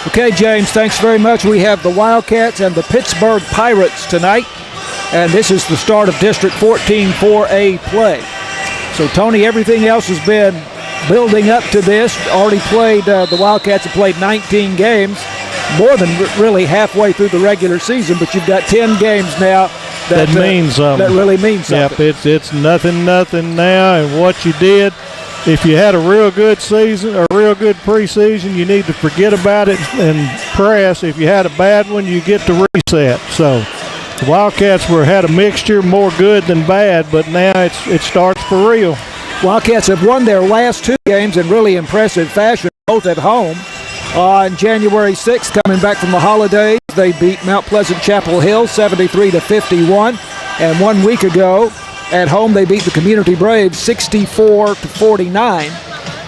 Okay, James, thanks very much. We have the Wildcats and the Pittsburg Pirates tonight, and this is the start of District 14 4A play. So, Tony, everything else has been building up to this. Already played, the Wildcats have played 19 games, more than really halfway through the regular season, but you've got 10 games now that means something. That really means something. Yep, it's nothing now, and what you did, if you had a real good season or a real good preseason, you need to forget about it and press. If you had a bad one, you get to reset. So the Wildcats had a mixture, more good than bad, but now it starts for real. Wildcats have won their last 2 games in really impressive fashion, both at home. On January 6th, coming back from the holidays, they beat Mount Pleasant Chapel Hill 73-51, and 1 week ago, at home, they beat the Community Braves 64-49.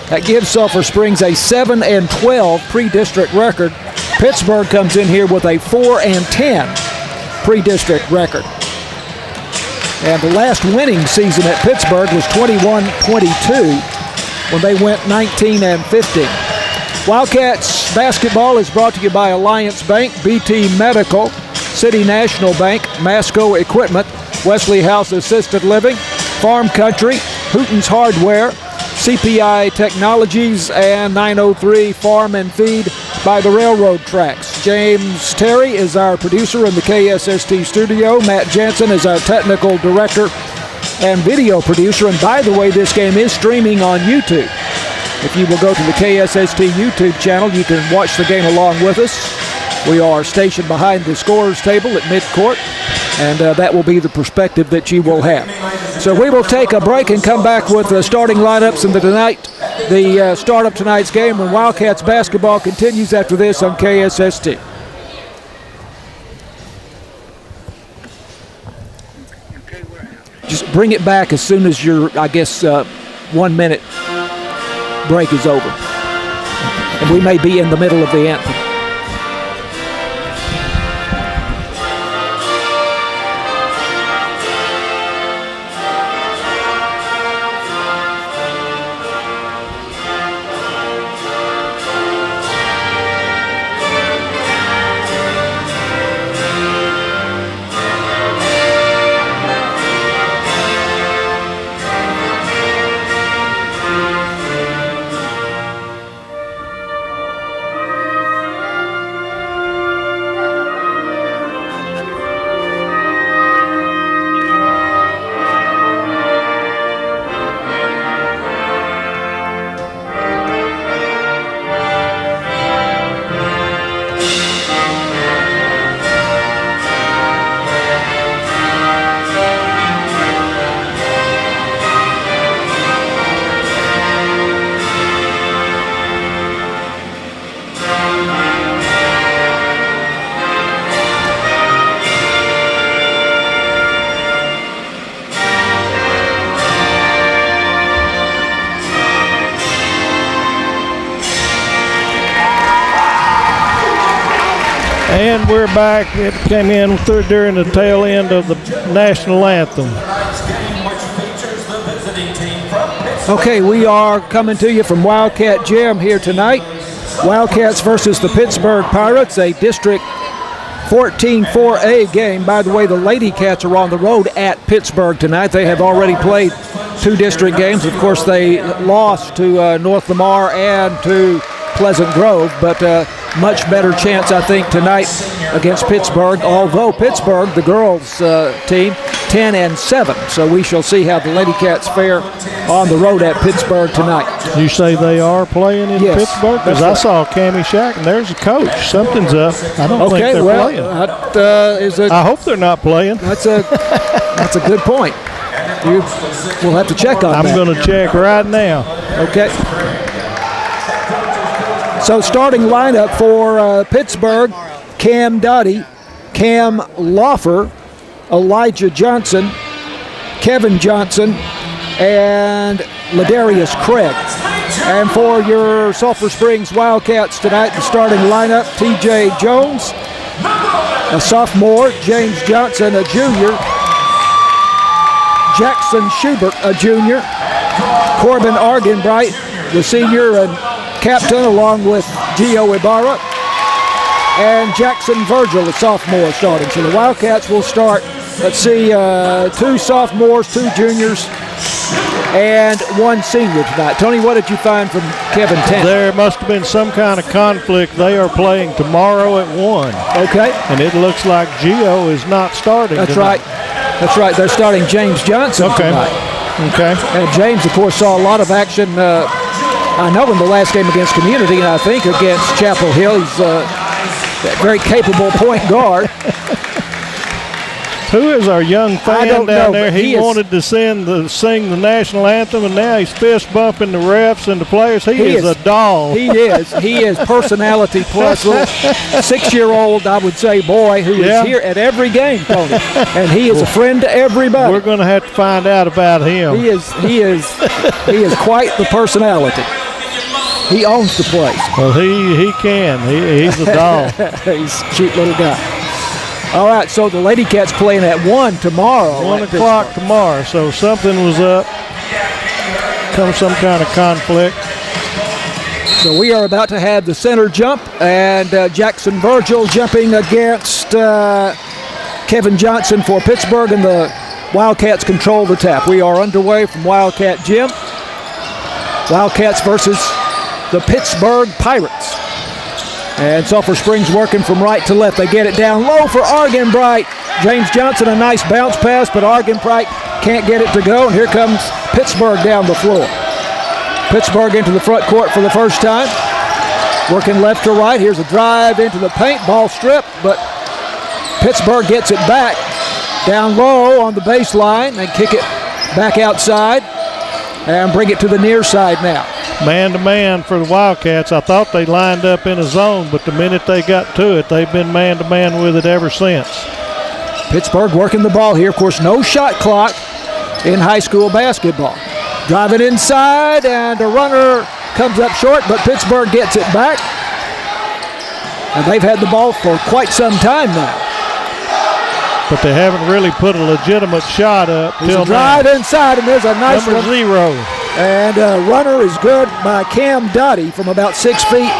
That gives Sulphur Springs a 7-12 pre-district record. Pittsburg comes in here with a 4-10 pre-district record. And the last winning season at Pittsburg was 21-22 when they went 19-15. Wildcats basketball is brought to you by Alliance Bank, BT Medical, City National Bank, Masco Equipment, Wesley House Assisted Living, Farm Country, Hooten's Hardware, CPI Technologies, and 903 Farm and Feed by the railroad tracks. James Terry is our producer in the KSST studio. Matt Jansen is our technical director and video producer. And by the way, this game is streaming on YouTube. If you will go to the KSST YouTube channel, you can watch the game along with us. We are stationed behind the scorer's table at midcourt, and that will be the perspective that you will have. So we will take a break and come back with the starting lineups and the start of tonight's game when Wildcats basketball continues after this on KSST. Just bring it back as soon as your, 1 minute break is over. And we may be in the middle of the anthem. And we're back. It came in during the tail end of the national anthem. Okay, we are coming to you from Wildcat Gym here tonight. Wildcats versus the Pittsburg Pirates, a District 14 4A game. By the way, the Lady Cats are on the road at Pittsburg tonight. They have already played 2 district games. Of course, they lost to North Lamar and to Pleasant Grove, but much better chance, I think, tonight against Pittsburg, although Pittsburg, the girls' team, 10-7. So we shall see how the Lady Cats fare on the road at Pittsburg tonight. You say they are playing in Pittsburg? Because I saw Cammie Shack, and there's a coach. Something's up. I don't think they're playing. I hope they're not playing. That's a good point. We'll have to check on that. I'm going to check right now. Okay. So starting lineup for Pittsburg, Cam Dottie, Cam Loffer, Elijah Johnson, Kevin Johnson, and Ladarius Craig. And for your Sulphur Springs Wildcats tonight, the starting lineup, T.J. Jones, a sophomore, James Johnson, a junior, Jackson Schubert, a junior, Corbin Argenbright, the senior and captain, along with Gio Ibarra, and Jackson Virgil, the sophomore, starting. So the Wildcats will start, let's see, 2 sophomores, 2 juniors, and 1 senior tonight. Tony, what did you find from Kevin Tanner? There must have been some kind of conflict. They are playing tomorrow at 1. Okay. And it looks like Gio is not starting That's tonight. right. That's right. They're starting James Johnson tonight. Okay. And James, of course, saw a lot of action, I know, in the last game against Community, and I think against Chapel Hill. He's a very capable point guard. Who is our young fan down there? He wanted to sing the national anthem, and now he's fist bumping the refs and the players. He is a doll. He is. He is personality plus. Little 6-year-old, I would say, boy who is here at every game, Tony, and he is a friend to everybody. We're going to have to find out about him. He is quite the personality. He owns the place. Well, he can. He's a doll. He's a cute little guy. All right, so the Lady Cats playing at 1 tomorrow. 1 o'clock tomorrow, so something was up. Some kind of conflict. So we are about to have the center jump, and Jackson Virgil jumping against Kevin Johnson for Pittsburg, and the Wildcats control the tap. We are underway from Wildcat Gym. Wildcats versus the Pittsburg Pirates. And Sulphur Springs working from right to left. They get it down low for Argenbright. James Johnson, a nice bounce pass, but Argenbright can't get it to go. And here comes Pittsburg down the floor. Pittsburg into the front court for the first time. Working left to right. Here's a drive into the paint. Ball stripped, but Pittsburg gets it back. Down low on the baseline and kick it back outside and bring it to the near side now. Man-to-man for the Wildcats. I thought they lined up in a zone, but the minute they got to it, they've been man-to-man with it ever since. Pittsburg working the ball here. Of course, no shot clock in high school basketball. Driving inside, and a runner comes up short, but Pittsburg gets it back. And they've had the ball for quite some time now. But they haven't really put a legitimate shot up till now. Drive inside, and there's a nice number 0. And runner is good by Cam Dottie from about 6 feet.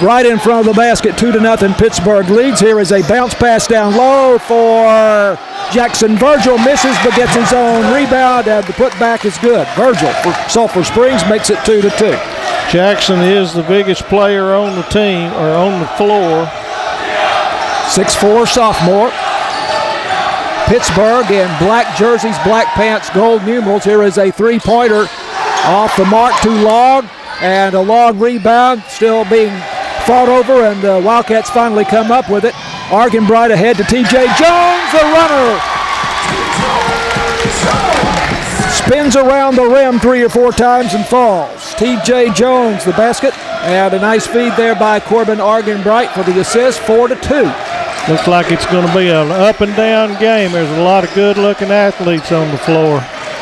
Right in front of the basket, 2-0 Pittsburg leads. Here is a bounce pass down low for Jackson Virgil. Misses but gets his own rebound, and the putback is good. Virgil for Sulphur Springs makes it 2-2. Jackson is the biggest player on the team, or on the floor. 6'4" sophomore. Pittsburg in black jerseys, black pants, gold numerals. Here is a three-pointer off the mark, too long, and a long rebound still being fought over, and the Wildcats finally come up with it. Argenbright ahead to T.J. Jones, the runner. Spins around the rim 3 or 4 times and falls. T.J. Jones, the basket, and a nice feed there by Corbin Argenbright for the assist, 4-2. Looks like it's going to be an up-and-down game. There's a lot of good-looking athletes on the floor.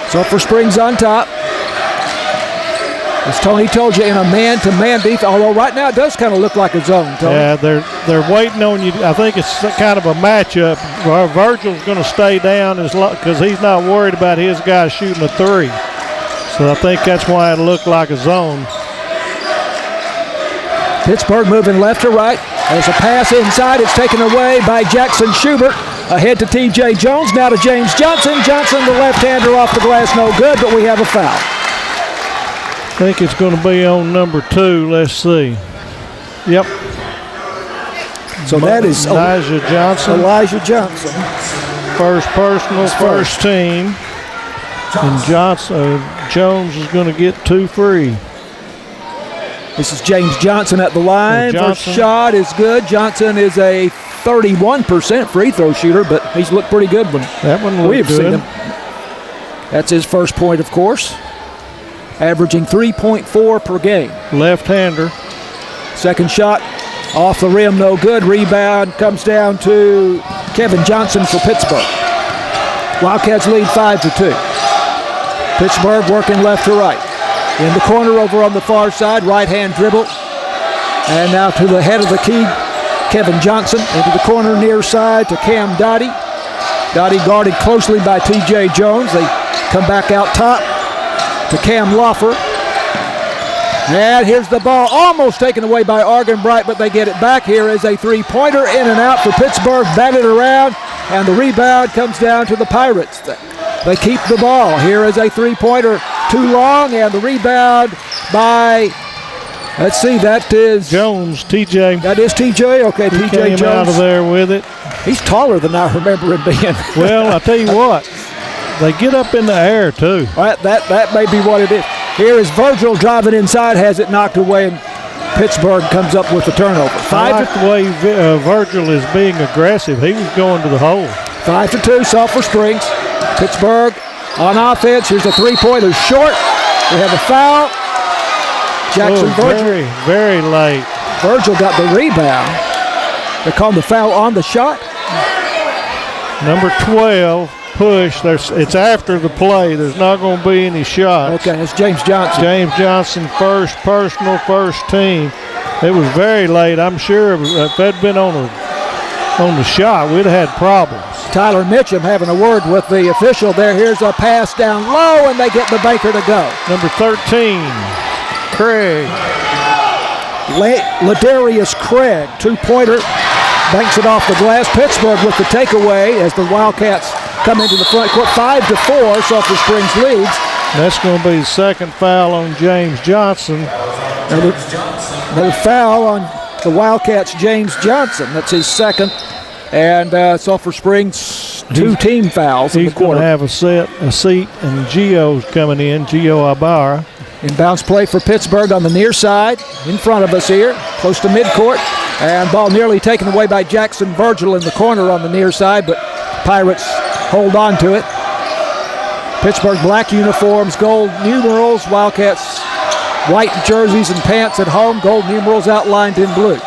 Sulphur Springs on top. As Tony told you, in a man-to-man defense, although right now it does kind of look like a zone, Tony. Yeah, they're waiting on you. I think it's kind of a matchup. Virgil's going to stay down because he's not worried about his guy shooting a 3. So I think that's why it looked like a zone. Pittsburg moving left to right. There's a pass inside. It's taken away by Jackson Schubert. Ahead to T.J. Jones. Now to James Johnson. Johnson, the left-hander, off the glass. No good, but we have a foul. I think it's going to be on number 2. Let's see. Yep. So that is Elijah Johnson. First personal, first team. And Jones is going to get 2 free. This is James Johnson at the line. First shot is good. Johnson is a 31% free throw shooter, but he's looked pretty good when we've seen him. That's his first point, of course. Averaging 3.4 per game. Left-hander. Second shot off the rim, no good. Rebound comes down to Kevin Johnson for Pittsburg. Wildcats lead 5-2. Pittsburg working left to right. In the corner over on the far side, right-hand dribble. And now to the head of the key, Kevin Johnson. Into the corner near side to Cam Dottie. Dottie guarded closely by T.J. Jones. They come back out top to Cam Loffer. And here's the ball almost taken away by Argenbright, but they get it back. Here is a three-pointer in and out for Pittsburgh, batted around, and the rebound comes down to the Pirates. They keep the ball. Here is a three-pointer too long, and the rebound by, let's see, that is Jones, TJ. That is TJ. Okay, he TJ came Jones. Out of there with it. He's taller than I remember him being. Well, I tell you what, they get up in the air too. That may be what it is. Here is Virgil driving inside, has it knocked away, and Pittsburgh comes up with the turnover. I like the way Virgil is being aggressive. He was going to the hole. 5-2, Sulphur Springs. Pittsburgh on offense. Here's a three-pointer short. We have a foul. Jackson Virgil. Very, very late. Virgil got the rebound. They're calling the foul on the shot. Number 12, push. It's after the play. There's not going to be any shots. Okay, it's James Johnson. James Johnson, first personal, first team. It was very late. I'm sure if they'd been on the shot, we'd have had problems. Tyler Mitchum having a word with the official there. Here's a pass down low, and they get the Baker to go. Number 13, Craig. Ladarius Craig, two-pointer, banks it off the glass. Pittsburgh with the takeaway as the Wildcats come into the front court. 5-4, Sulphur Springs leads. That's going to be the second foul on James Johnson. Another foul on the Wildcats, James Johnson. That's his second. And Sulphur Springs, two team fouls in the quarter. He's going to have a seat, and Gio's coming in, Gio Ibarra. Inbounds play for Pittsburgh on the near side, in front of us here, close to midcourt. And ball nearly taken away by Jackson Virgil in the corner on the near side, but Pirates hold on to it. Pittsburgh black uniforms, gold numerals. Wildcats white jerseys and pants at home, gold numerals outlined in blue.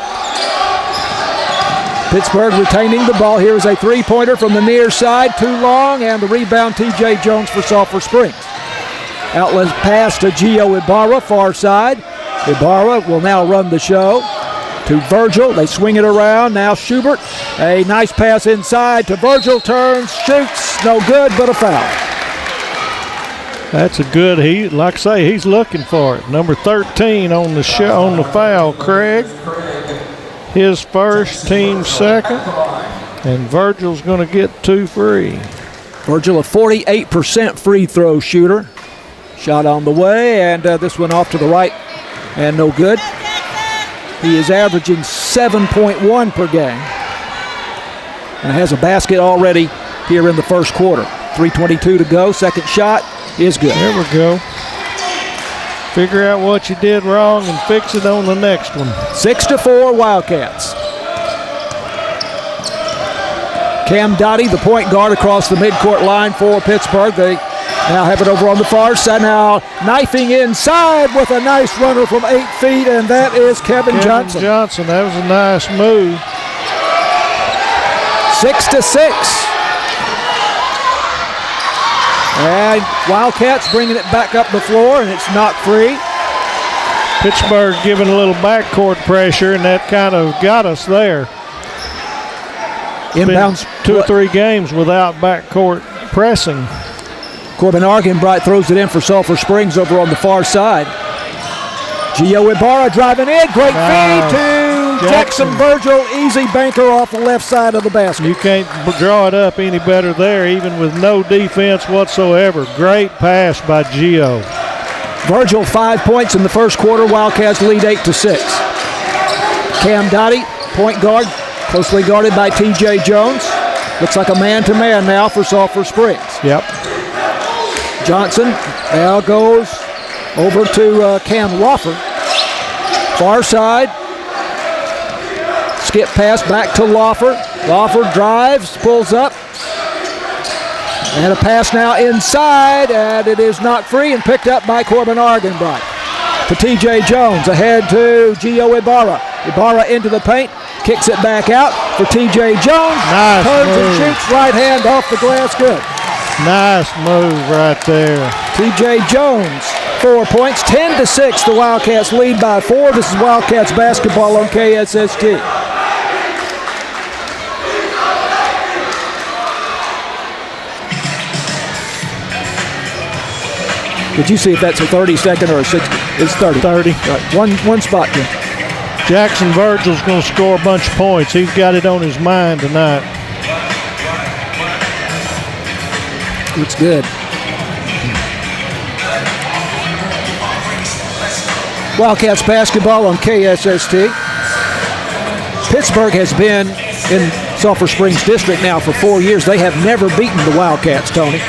Pittsburgh retaining the ball. Here is a three-pointer from the near side, too long, and the rebound TJ Jones for Sulphur Springs. Outlet pass to Gio Ibarra, far side. Ibarra will now run the show to Virgil. They swing it around. Now Schubert. A nice pass inside to Virgil. Turns, shoots. No good, but a foul. That's a good. Like I say, he's looking for it. Number 13 on the foul, Craig. His first, team second, and Virgil's going to get 2 free. Virgil, a 48% free throw shooter. Shot on the way, and this one off to the right, and no good. He is averaging 7.1 per game, and has a basket already here in the first quarter. 3:22 to go. Second shot is good. There we go. Figure out what you did wrong and fix it on the next one. 6-4 Wildcats. Cam Dottie, the point guard, across the midcourt line for Pittsburgh. They now have it over on the far side. Now knifing inside with a nice runner from 8 feet, and that is Kevin Johnson. Johnson, that was a nice move. 6-6. And Wildcats bringing it back up the floor, and it's not free. Pittsburgh giving a little backcourt pressure, and that kind of got us there. Inbounds. 2 or 3 games without backcourt pressing. Corbin Argenbright throws it in for Sulphur Springs over on the far side. Gio Ibarra driving in. Great feed to Jackson Virgil. Easy banker off the left side of the basket. You can't draw it up any better there, even with no defense whatsoever. Great pass by Gio. Virgil 5 points in the first quarter. Wildcats lead 8-6. Cam Dottie, point guard, closely guarded by TJ Jones. Looks like a man-to-man now for Sulphur Springs. Yep. Johnson now goes over to Cam Lawford. Far side. Skip pass back to Lawford. Lawford drives, pulls up. And a pass now inside, and it is not free and picked up by Corbin Argenbright. To TJ Jones, ahead to Gio Ibarra. Ibarra into the paint, kicks it back out for TJ Jones. Nice turns move. and shoots, right hand off the glass, good. Nice move right there. TJ Jones, 4 points, 10-6. The Wildcats lead by 4. This is Wildcats basketball on KSST. Did you see if that's a 30-second or a 60? It's 30. 30. Right. One spot, Jim. Jackson Virgil's going to score a bunch of points. He's got it on his mind tonight. Looks good. Wildcats basketball on KSST. Pittsburg has been in Sulphur Springs District now for 4 years. They have never beaten the Wildcats, Tony.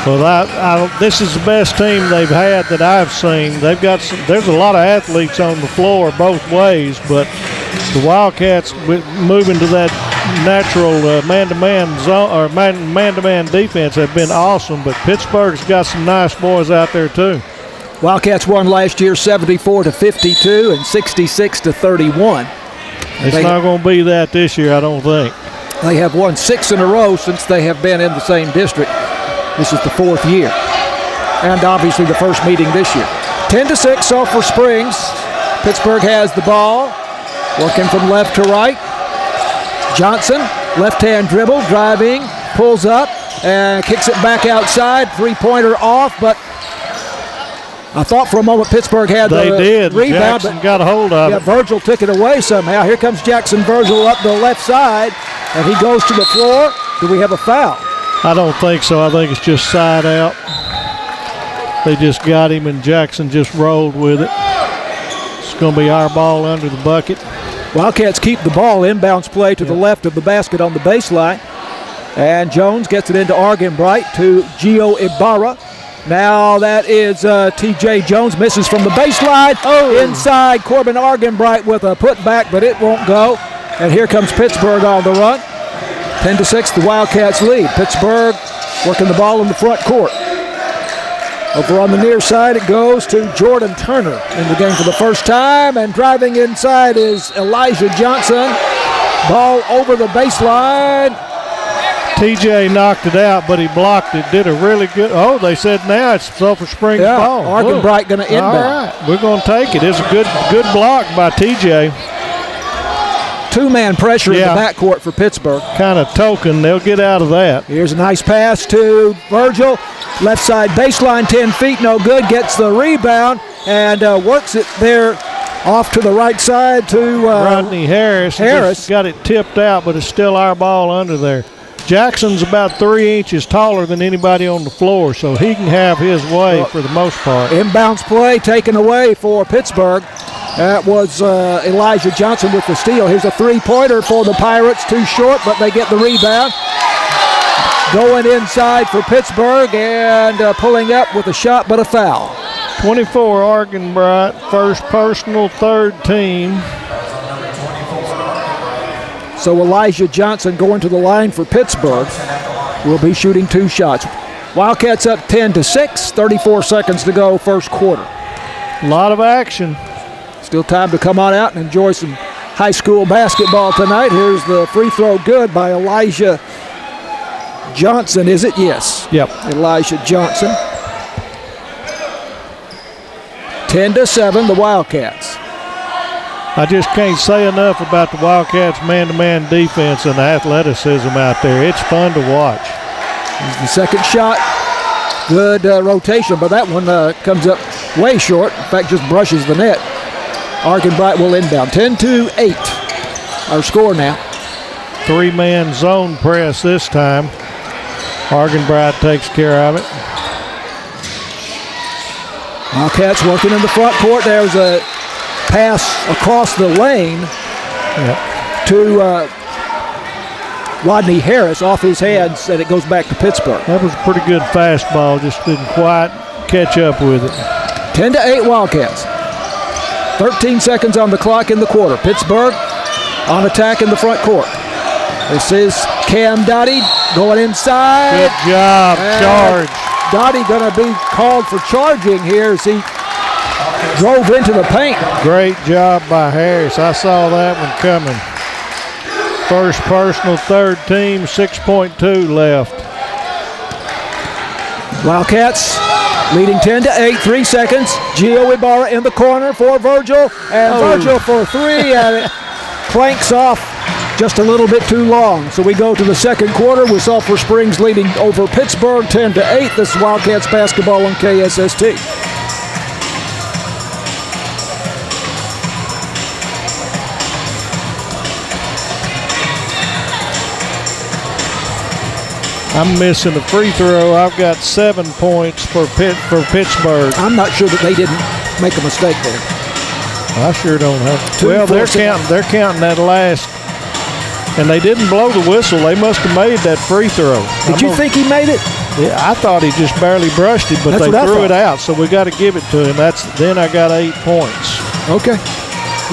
Well, this is the best team they've had that I've seen. They've got there's a lot of athletes on the floor both ways, but the Wildcats moving to that natural man-to-man zone or man-to-man defense have been awesome. But Pittsburgh's got some nice boys out there too. Wildcats won last year 74-52 and 66-31. It's not going to be that this year, I don't think. They have won 6 in a row since they have been in the same district. This is the 4th year. And obviously the first meeting this year. 10-6, Sulphur Springs. Pittsburgh has the ball. Working from left to right. Johnson, left-hand dribble, driving, pulls up, and kicks it back outside. Three-pointer off, but I thought for a moment Pittsburgh had the rebound. Jackson got a hold of it. Virgil took it away somehow. Here comes Jackson Virgil up the left side, and he goes to the floor. Do we have a foul? I don't think so. I think it's just side out. They just got him, and Jackson just rolled with it. It's going to be our ball under the bucket. Wildcats keep the ball. Inbounds play to the left of the basket on the baseline. And Jones gets it into Argenbright to Gio Ibarra. Now that is T.J. Jones, misses from the baseline. Inside, Corbin Argenbright with a putback, but it won't go. And here comes Pittsburgh on the run. 10-6, the Wildcats lead. Pittsburgh working the ball in the front court. Over on the near side, it goes to Jordan Turner in the game for the first time. And driving inside is Elijah Johnson. Ball over the baseline. TJ knocked it out, but he blocked it. Did a really good. Oh, they said now it's Sulphur Springs ball. Argenbright going to inbound. All right, we're going to take it. It's a good block by TJ. Two-man pressure in the backcourt for Pittsburgh. Kind of token. They'll get out of that. Here's a nice pass to Virgil. Left side baseline, 10 feet, no good. Gets the rebound and works it there off to the right side to Rodney Harris. Just got it tipped out, but it's still our ball under there. Jackson's about 3 inches taller than anybody on the floor, so he can have his way for the most part. Inbounds play taken away for Pittsburgh. That was Elijah Johnson with the steal. Here's a three-pointer for the Pirates. Too short, but they get the rebound. Going inside for Pittsburgh and pulling up with a shot, but a foul. 24, Argenbright, first personal, third team. So Elijah Johnson going to the line for Pittsburgh will be shooting 2 shots. Wildcats up 10-6, 34 seconds to go, first quarter. A lot of action. Still time to come on out and enjoy some high school basketball tonight. Here's the free throw good by Elijah Johnson, is it? Yes. Yep. Elijah Johnson. 10-7, the Wildcats. I just can't say enough about the Wildcats' man-to-man defense and the athleticism out there. It's fun to watch. Here's the second shot. Good rotation, but that one comes up way short. In fact, just brushes the net. Argenbright will inbound. 10-8, our score now. 3-man zone press this time. Argenbright takes care of it. Wildcats working in the front court. There's a pass across the lane to Rodney Harris off his hands, and it goes back to Pittsburgh. That was a pretty good fastball, just didn't quite catch up with it. 10-8 Wildcats. 13 seconds on the clock in the quarter. Pittsburgh on attack in the front court. This is Cam Dottie going inside. Good job, charge. Dottie going to be called for charging here as he drove into the paint. Great job by Harris. I saw that one coming. First personal, third team, 6.2 left. Wildcats leading 10-8, 3 seconds. Gio Ibarra in the corner for Virgil, and Virgil for 3, and it clanks off just a little bit too long. So we go to the second quarter with Sulphur Springs leading over Pittsburgh 10-8. This is Wildcats basketball on KSST. I'm missing a free throw. I've got 7 points for Pittsburg. I'm not sure that they didn't make a mistake there. I sure don't have. Well, they're counting that last, and they didn't blow the whistle. They must have made that free throw. Did you think he made it? Yeah, I thought he just barely brushed it, but they threw it out, so we got to give it to him. Then I got 8 points. Okay.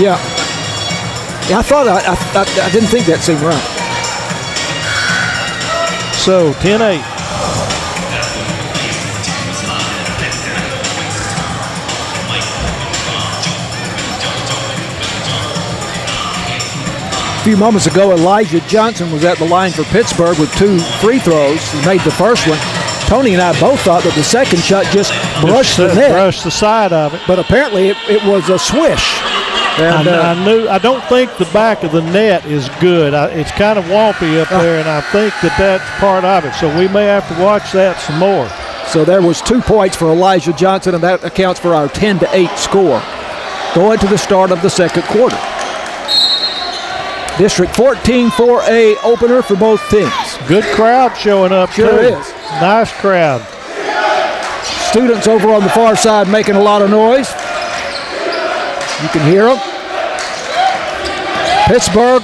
Yeah. I thought I didn't think that seemed right. So 10-8. A few moments ago, Elijah Johnson was at the line for Pittsburgh with 2 free throws. He made the first one. Tony and I both thought that the second shot just brushed the net. Brushed the side of it. But apparently it was a swish. And, I don't think the back of the net is good. It's kind of wompy up there, and I think that's part of it. So we may have to watch that some more. So there was 2 points for Elijah Johnson, and that accounts for our 10-8 score. Going to the start of the second quarter. District 14 4A opener for both teams. Good crowd showing up, Sure too. is. Nice crowd. Students over on the far side making a lot of noise. You can hear them. Pittsburgh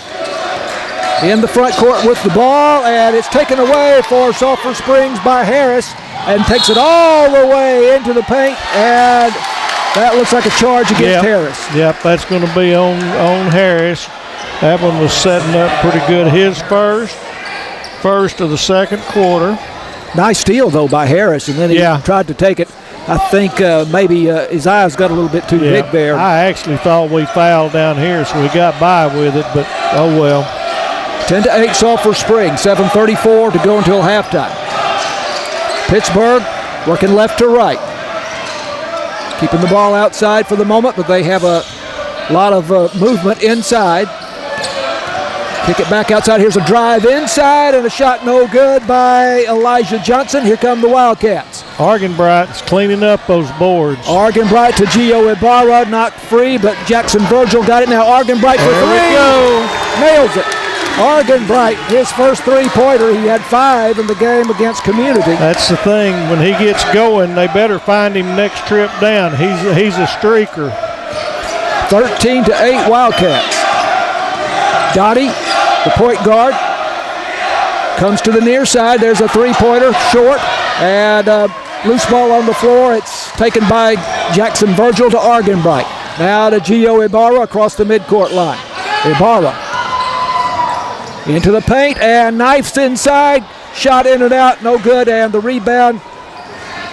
in the front court with the ball, and it's taken away for Sulphur Springs by Harris, and takes it all the way into the paint, and that looks like a charge against Harris. Yep, that's going to be on Harris. That one was setting up pretty good. His first of the second quarter. Nice steal, though, by Harris, and then he tried to take it. I think maybe his eyes got a little bit too big there. I actually thought we fouled down here, so we got by with it, but oh well. 10-8 Sulphur Springs, 7:34 to go until halftime. Pittsburgh working left to right. Keeping the ball outside for the moment, but they have a lot of movement inside. Kick it back outside. Here's a drive inside, and a shot no good by Elijah Johnson. Here come the Wildcats. Argenbright's cleaning up those boards. Argenbright to Gio Ibarra, not free, but Jackson Virgil got it now. Argenbright for there 3. We go. Nails it. Argenbright, his first 3-pointer. He had 5 in the game against Community. That's the thing. When he gets going, they better find him next trip down. He's a streaker. 13-8 Wildcats. Dottie, the point guard, comes to the near side. There's a 3-pointer, short, and loose ball on the floor. It's taken by Jackson Virgil to Argenbright. Now to Gio Ibarra across the midcourt line. Ibarra into the paint, and knifes inside. Shot in and out, no good, and the rebound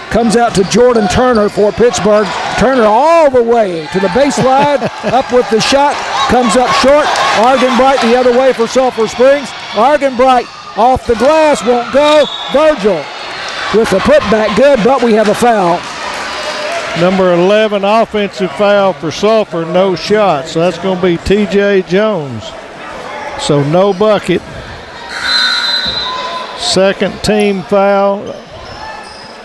comes out to Jordan Turner for Pittsburgh. Turner all the way to the baseline, up with the shot, comes up short. Argenbright the other way for Sulphur Springs. Argenbright off the glass, won't go. Virgil with the putback, good, but we have a foul. Number 11 offensive foul for Sulphur, no shot. So that's going to be T.J. Jones. So no bucket. Second team foul.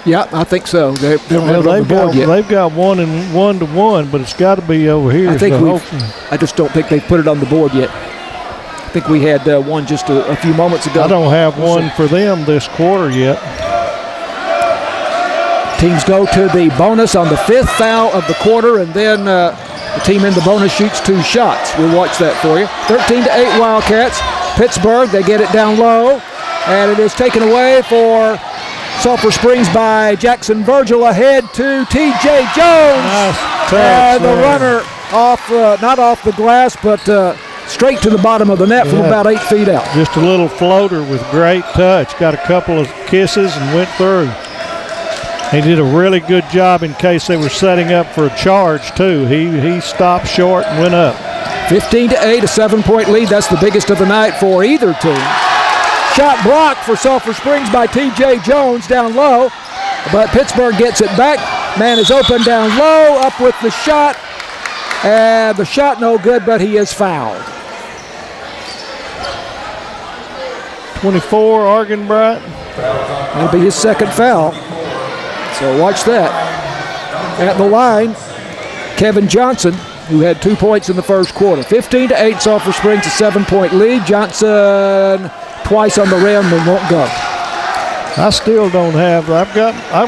Yeah, I think so. They don't have it on the board yet. They've got 1-1, but it's got to be over here. I just don't think they've put it on the board yet. I think we had one just a few moments ago. I don't have one for them this quarter yet. Teams go to the bonus on the 5th foul of the quarter, and then the team in the bonus shoots 2 shots. We'll watch that for you. 13-8 Wildcats. Pittsburgh, they get it down low, and it is taken away for Sulphur Springs by Jackson Virgil, ahead to T.J. Jones. Nice touch and the there. runner off, not off the glass, but straight to the bottom of the net from about 8 feet out. Just a little floater with great touch. Got a couple of kisses and went through. He did a really good job in case they were setting up for a charge, too. He stopped short and went up. 15-8, a 7-point lead. That's the biggest of the night for either team. Shot blocked for Sulphur Springs by T.J. Jones down low, but Pittsburgh gets it back. Man is open down low, up with the shot, and the shot no good, but he is fouled. 24, Argenbright. That'll be his second foul, so watch that. At the line, Kevin Johnson, who had 2 points in the first quarter. 15-8, Sulphur Springs, a 7-point lead. Johnson twice on the rim and won't go. I still don't have. I've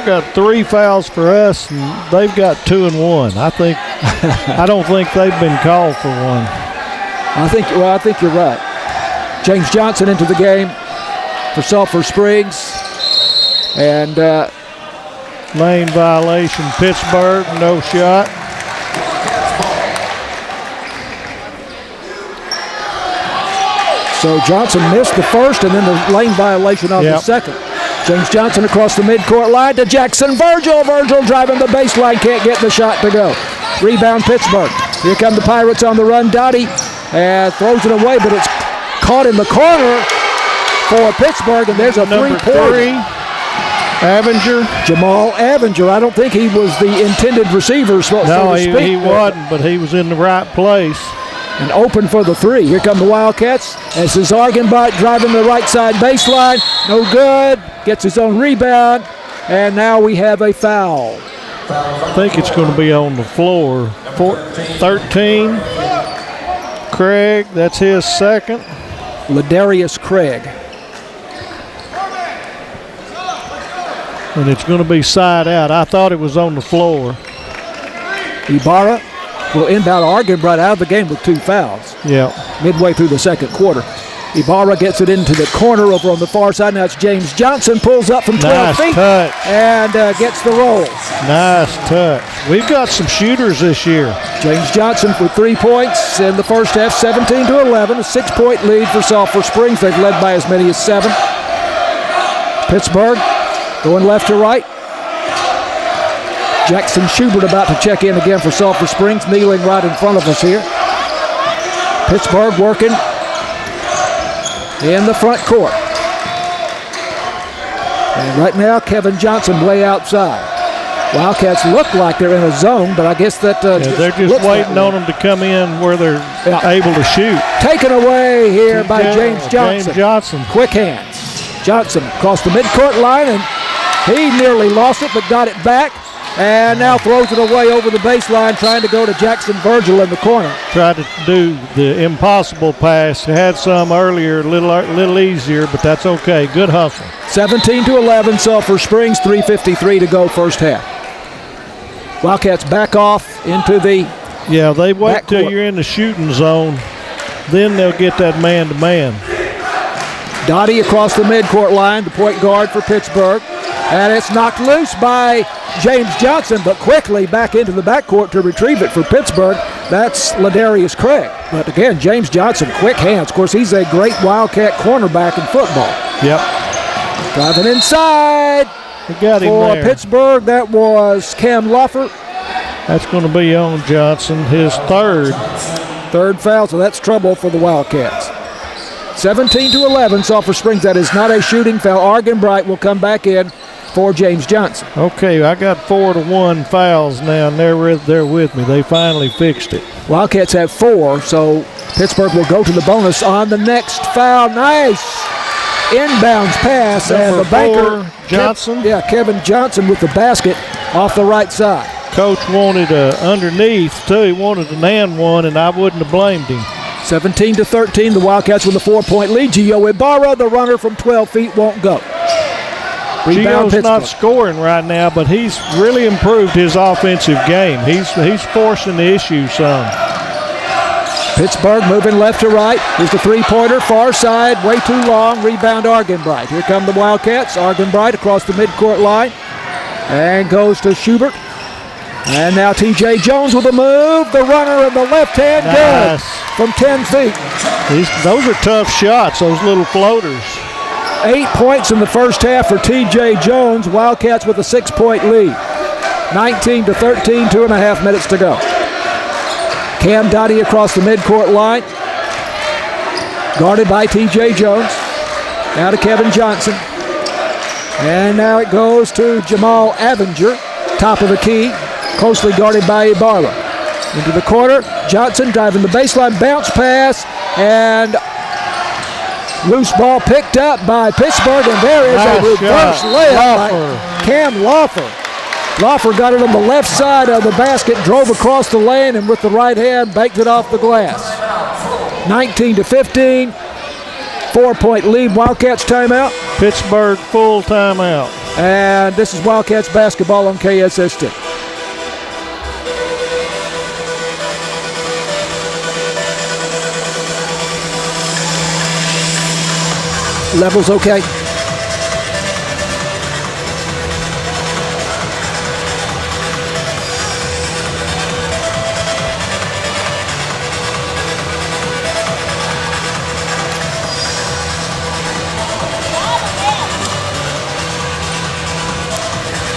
got 3 fouls for us, and they've got 2 and 1. I don't think they've been called for one. I think you're right. James Johnson into the game for Sulphur Springs, and lane violation. Pittsburg, no shot. So Johnson missed the first, and then the lane violation on the second. James Johnson across the midcourt line to Jackson Virgil. Virgil driving the baseline, can't get the shot to go. Rebound Pittsburg. Here come the Pirates on the run. Dottie throws it away, but it's caught in the corner for Pittsburgh, and there's a three-pointer. Avenger. Jamal Avenger. I don't think he was the intended receiver, so to speak. No, he wasn't, but he was in the right place. And open for the 3. Here come the Wildcats. As is Argenbright driving the right side baseline. No good. Gets his own rebound. And now we have a foul. I think it's going to be on the floor. 13. Craig, that's his second. Ladarius Craig. And it's going to be side out. I thought it was on the floor. Ibarra will inbound Argenbright out of the game with 2 fouls. Yeah. Midway through the second quarter. Ibarra gets it into the corner over on the far side. Now it's James Johnson, pulls up from 12 feet. Touch. And gets the roll. Nice touch. We've got some shooters this year. James Johnson for 3 points in the first half, 17-11. A 6-point lead for Sulphur Springs. They've led by as many as 7. Pittsburgh going left to right. Jackson Schubert about to check in again for Sulphur Springs, kneeling right in front of us here. Pittsburgh working in the front court. And right now, Kevin Johnson way outside. Wildcats look like they're in a zone, but I guess that they're just waiting on them to come in where they're able to shoot. Taken away here by James Johnson. James Johnson. Quick hands. Johnson across the midcourt line, and he nearly lost it, but got it back. And now throws it away over the baseline, trying to go to Jackson Virgil in the corner. Tried to do the impossible pass. Had some earlier, a little easier, but that's okay. Good hustle. 17-11, Sulphur Springs, 3:53 to go first half. Wildcats back off into the they wait till you're in the shooting zone. Then they'll get that man-to-man. Dottie across the midcourt line, the point guard for Pittsburgh. And it's knocked loose by James Johnson, but quickly back into the backcourt to retrieve it for Pittsburgh. That's Ladarius Craig. But again, James Johnson, quick hands. Of course, he's a great Wildcat cornerback in football. Yep. Driving inside got him for there. Pittsburgh. That was Cam Loffer. That's going to be on Johnson, his third. Third foul, so that's trouble for the Wildcats. 17-11, Sulphur Springs. That is not a shooting foul. Argenbright will come back in for James Johnson. Okay, I got 4-1 fouls now, and they're with me. They finally fixed it. Wildcats have 4, so Pittsburgh will go to the bonus on the next foul. Nice inbounds pass, and the banker, Johnson. Kevin Johnson with the basket off the right side. Coach wanted underneath, too. He wanted an and one, and I wouldn't have blamed him. 17-13, the Wildcats with a 4-point lead. Gio Ibarra, the runner from 12 feet, won't go. Rebound Gio's not scoring right now, but he's really improved his offensive game. He's forcing the issue some. Pittsburgh moving left to right. Here's the three-pointer, far side, way too long. Rebound Argenbright. Here come the Wildcats. Argenbright across the midcourt line and goes to Schubert. And now T.J. Jones with a move. The runner in the left hand, nice. Good from 10 feet. Those are tough shots, those little floaters. 8 points in the first half for T.J. Jones. Wildcats with a 6-point lead. 19-13, 2.5 minutes to go. Cam Dottie across the midcourt line. Guarded by T.J. Jones. Now to Kevin Johnson. And now it goes to Jamal Avenger. Top of the key. Closely guarded by Ibarra. Into the corner. Johnson driving the baseline. Bounce pass. And loose ball picked up by Pittsburgh. And there is a reverse layup by Cam Loffer. Loffer got it on the left side of the basket, drove across the lane, and with the right hand, banked it off the glass. 19-15, 4-point lead. Wildcats timeout. Pittsburg full timeout. And this is Wildcats basketball on KSST. Level's okay.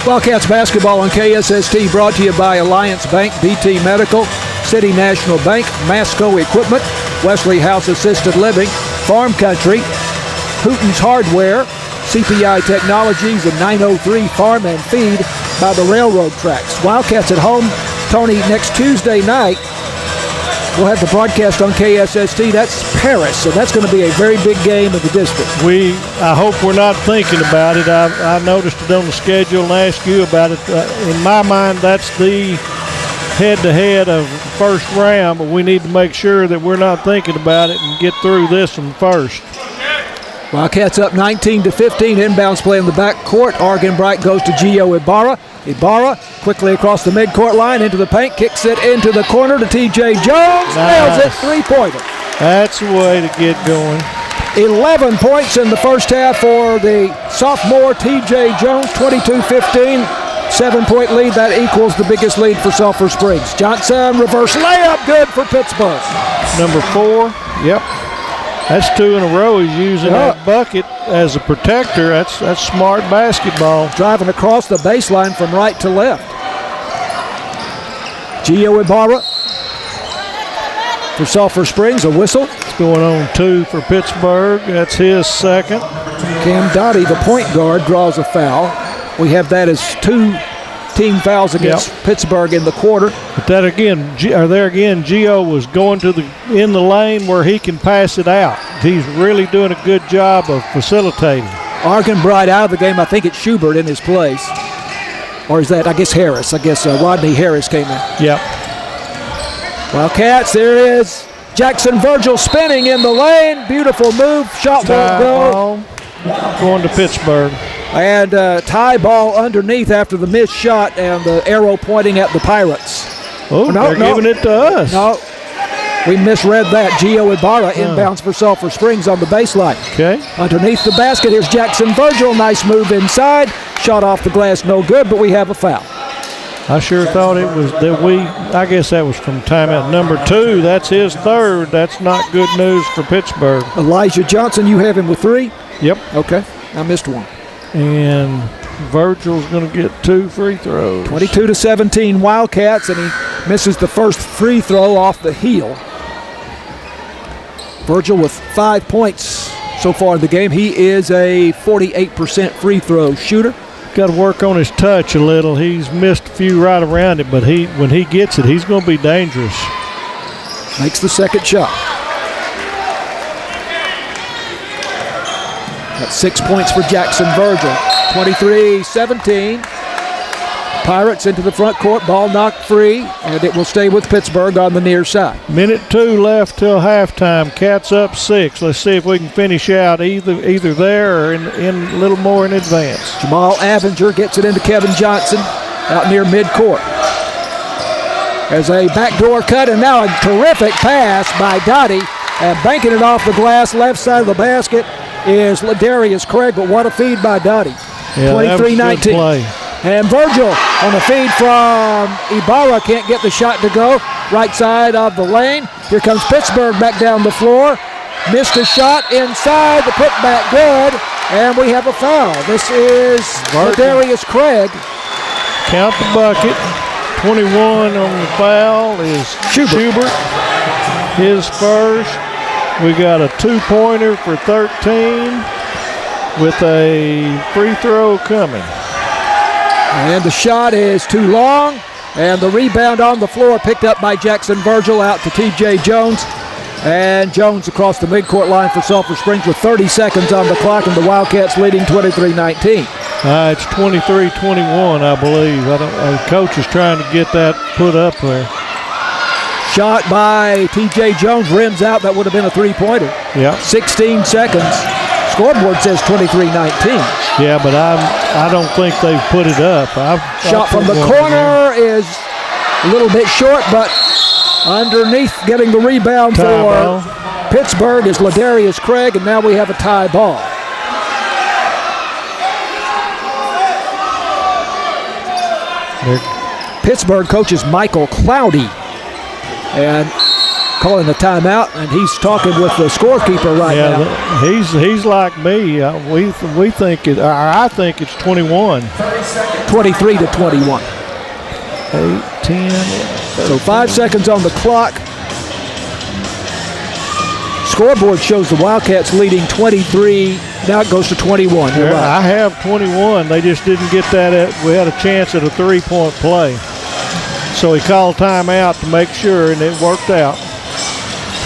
Wildcats basketball on KSST brought to you by Alliance Bank, BT Medical, City National Bank, Masco Equipment, Wesley House Assisted Living, Farm Country, Hooten's Hardware, CPI Technologies, and 903 Farm and Feed by the railroad tracks. Wildcats at home, Tony, next Tuesday night. We'll have the broadcast on KSST. That's Paris, so that's going to be a very big game in the district. I hope we're not thinking about it. I noticed it on the schedule and asked you about it. In my mind, that's the head-to-head of first round, but we need to make sure that we're not thinking about it and get through this one first. Wildcats up 19-15. Inbounds play in the backcourt. Argan Bright goes to Gio Ibarra. Ibarra quickly across the midcourt line into the paint, kicks it into the corner to T.J. Jones. Nails it, three-pointer. That's the way to get going. 11 points in the first half for the sophomore T.J. Jones, 22-15. 7-point lead. That equals the biggest lead for Sulphur Springs. Johnson, reverse layup, good for Pittsburg. Number 4, yep. That's 2 in a row. He's using that bucket as a protector. That's smart basketball. Driving across the baseline from right to left. Gio Ibarra for Sulphur Springs, a whistle. It's going on 2 for Pittsburg. That's his second. Cam Dottie, the point guard, draws a foul. We have that as 2 team fouls against Pittsburg in the quarter. But that again, Gio was going in the lane where he can pass it out. He's really doing a good job of facilitating. Argan Bright out of the game. I think it's Schubert in his place. Or is that, I guess, Harris. I guess Rodney Harris came in. Yep. Wildcats, there is Jackson Virgil spinning in the lane. Beautiful move. Shot won't go. Going to Pittsburg. And tie ball underneath after the missed shot and the arrow pointing at the Pirates. Oh, they're giving it to us. No, we misread that. Gio Ibarra inbounds for Sulphur Springs on the baseline. Okay. Underneath the basket, here's Jackson Virgil. Nice move inside. Shot off the glass, no good, but we have a foul. I sure thought it was I guess that was from timeout. Number 2, that's his third. That's not good news for Pittsburg. Elijah Johnson, you have him with 3? Yep. Okay, I missed one. And Virgil's going to get 2 free throws. 22-17 Wildcats, and he misses the first free throw off the heel. Virgil with 5 points so far in the game. He is a 48% free throw shooter. Got to work on his touch a little. He's missed a few right around it, but when he gets it, he's going to be dangerous. Makes the second shot. That's 6 points for Jackson Virgil. 23-17. Pirates into the front court. Ball knocked free, and it will stay with Pittsburg on the near side. Minute 2 left till halftime. Cats up 6. Let's see if we can finish out either there or in a little more in advance. Jamal Avenger gets it into Kevin Johnson out near midcourt. There's a backdoor cut, and now a terrific pass by Dottie, and banking it off the glass left side of the basket is Ladarius Craig, but what a feed by Dottie. 23-19. And Virgil on the feed from Ibarra, can't get the shot to go. Right side of the lane. Here comes Pittsburg back down the floor. Missed a shot inside, the putback good, and we have a foul. This is Ladarius Craig. Count the bucket. 21 on the foul is Schubert. His first. We got a 2-pointer for 13 with a free throw coming. And the shot is too long, and the rebound on the floor picked up by Jackson Virgil out to T.J. Jones. And Jones across the midcourt line for Sulphur Springs with 30 seconds on the clock, and the Wildcats leading 23-19. It's 23-21, I believe. The coach is trying to get that put up there. Shot by T.J. Jones, rims out. That would have been a three-pointer. Yeah. 16 seconds. Scoreboard says 23-19. Yeah, but I don't think they've put it up. Shot from the corner is a little bit short, but underneath getting the rebound for Pittsburgh is Ladarius Craig, and now we have a tie ball. Pittsburgh coach is Michael Cloudy, and calling the timeout, and he's talking with the scorekeeper right now. He's like me. We think I think it's 21. 23-21. 8, 10. So 5 seconds on the clock. Scoreboard shows the Wildcats leading 23. Now it goes to 21. You're right. I have 21. They just didn't get that. We had a chance at a three-point play. So he called timeout to make sure, and it worked out.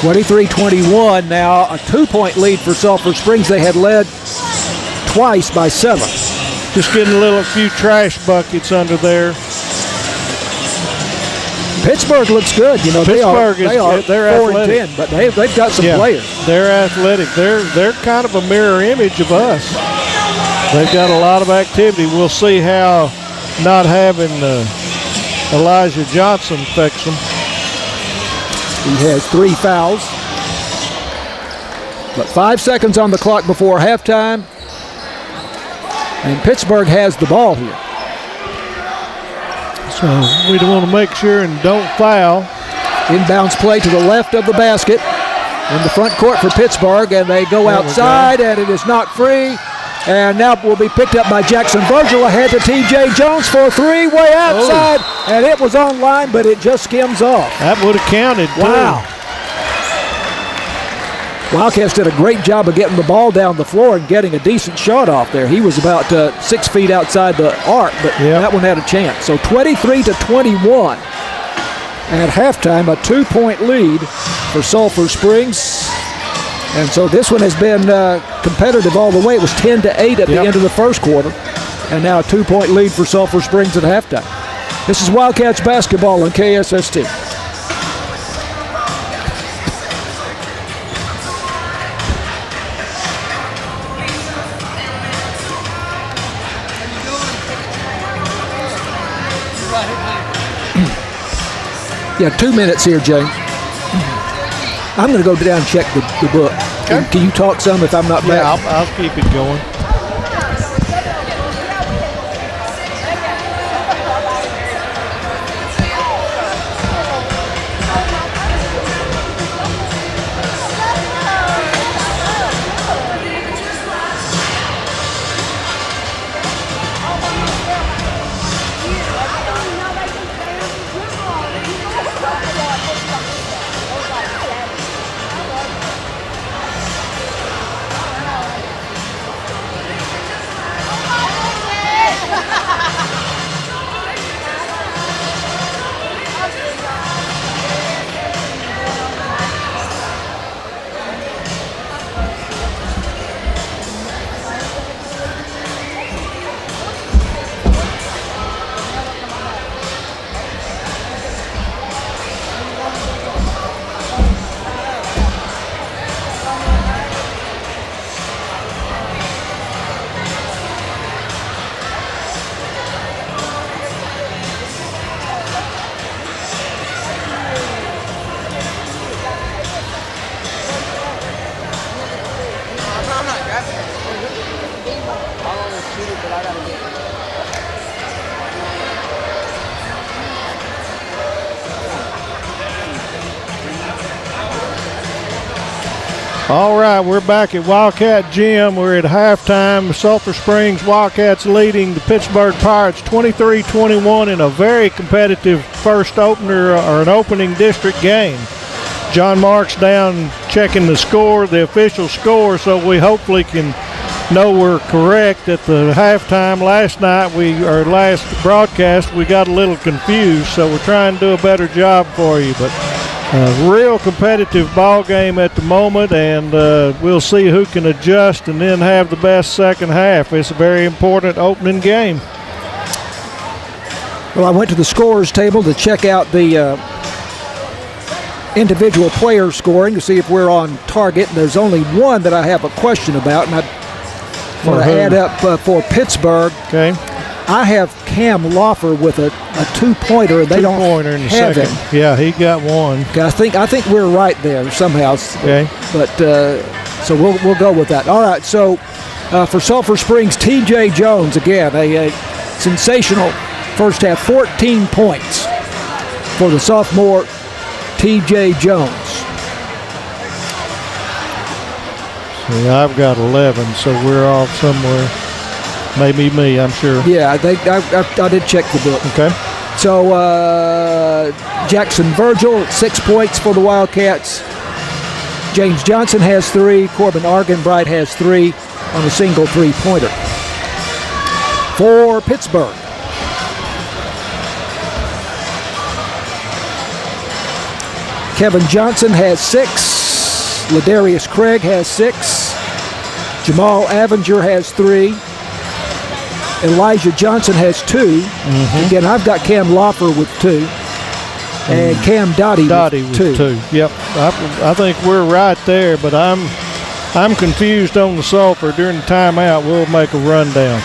23-21 now, a 2-point lead for Sulphur Springs. They had led twice by 7. Just getting a few trash buckets under there. Pittsburgh looks good. You know, they're 4-10, but they've got some players. They're athletic. They're kind of a mirror image of us. They've got a lot of activity. We'll see how not having Elijah Johnson affects them. He has 3 fouls. But 5 seconds on the clock before halftime. And Pittsburgh has the ball here. So we want to make sure and don't foul. Inbounds play to the left of the basket in the front court for Pittsburgh, and they go outside, and it is not free. And now will be picked up by Jackson Virgil ahead to T.J. Jones for 3 way outside, and it was on line, but it just skims off. That would have counted, too. Wow. Wildcats did a great job of getting the ball down the floor and getting a decent shot off there. He was about 6 feet outside the arc, but that one had a chance. So 23-21 at halftime, a 2-point lead for Sulphur Springs. And so this one has been competitive all the way. It was 10-8 at the end of the first quarter, and now a 2-point lead for Sulphur Springs at halftime. This is Wildcats basketball on KSST. Yeah, 2 minutes here, James. I'm going to go down and check the book. Okay. Can you talk some if I'm not back? Yeah, I'll keep it going. All right, we're back at Wildcat Gym. We're at halftime. Sulphur Springs Wildcats leading the Pittsburgh Pirates 23-21 in a very competitive first opener or an opening district game. John Marks down checking the score, the official score, so we hopefully can know we're correct. At the halftime last night, our last broadcast, we got a little confused, so we're trying to do a better job for you. But a real competitive ball game at the moment, and we'll see who can adjust and then have the best second half. It's a very important opening game. Well, I went to the scorers table to check out the individual player scoring to see if we're on target. And there's only one that I have a question about, and I want to add up for Pittsburg. Okay. I have Cam Loffer with a two-pointer, and they don't have him. Yeah, he got one. Okay, I think we're right there somehow. Okay. But so we'll go with that. All right. So for Sulphur Springs, T.J. Jones again, a sensational first half, 14 points for the sophomore T.J. Jones. See, I've got 11, so we're off somewhere. Maybe me, I'm sure. Yeah, I did check the book. Okay. So Jackson Virgil, 6 points for the Wildcats. James Johnson has 3. Corbin Argenbright has 3 on a single three-pointer. For Pittsburg, Kevin Johnson has 6. Ladarius Craig has 6. Jamal Avenger has 3. Elijah Johnson has 2. Mm-hmm. Again, I've got Cam Loffer with 2. And Cam Dottie with 2. Yep. I think we're right there, but I'm confused on the Sulphur. During the timeout, we'll make a rundown.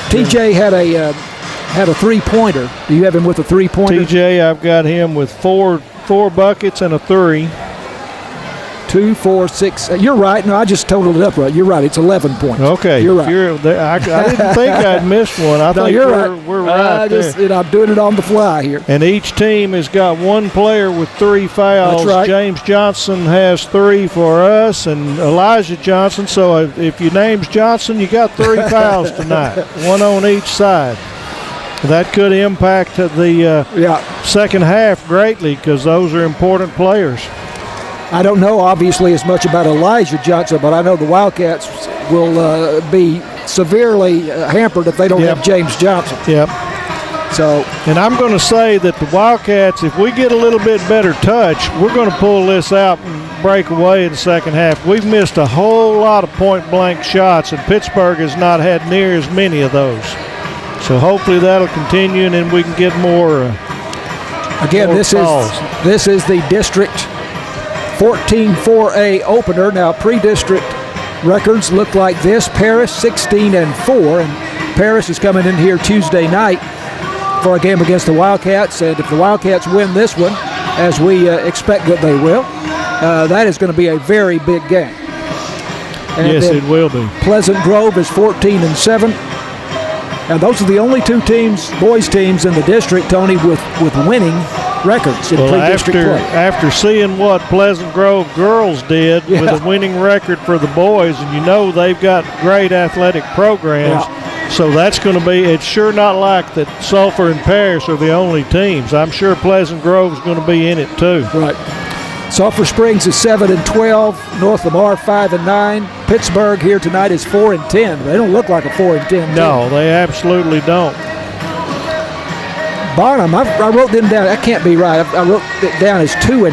TJ had a three-pointer. Do you have him with a three-pointer? TJ, I've got him with four buckets and a 3. 2, 4, 6. You're right. No, I just totaled it up right. You're right. It's 11 points. Okay. You're right. I didn't think I'd missed one. I think we're right there. I'm doing it on the fly here. And each team has got one player with 3 fouls. That's right. James Johnson has 3 for us, and Elijah Johnson. So if your name's Johnson, you got 3 fouls tonight, one on each side. That could impact the second half greatly because those are important players. I don't know, obviously, as much about Elijah Johnson, but I know the Wildcats will be severely hampered if they don't have James Johnson. Yep. So, and I'm going to say that the Wildcats, if we get a little bit better touch, we're going to pull this out and break away in the second half. We've missed a whole lot of point-blank shots, and Pittsburg has not had near as many of those. So hopefully that'll continue, and then we can get more. Again, more this is the district 14-4A opener. Now, pre-district records look like this. Paris 16-4, and Paris is coming in here Tuesday night for a game against the Wildcats. And if the Wildcats win this one, as we expect that they will, that is going to be a very big game. And yes, it will be. Pleasant Grove is 14-7. And those are the only 2 teams, boys teams in the district, Tony, with winning records in pre-district play. After seeing what Pleasant Grove girls did with a winning record for the boys, and you know they've got great athletic programs, so that's going to be, it's sure not like that Sulphur and Paris are the only teams. I'm sure Pleasant Grove is going to be in it too. Right. Sulphur Springs is 7-12, North Lamar 5-9. Pittsburg here tonight is 4-10. They don't look like a 4-10 team. No, they absolutely don't. Barnum, I wrote them down. That can't be right. I wrote it down as 2-5.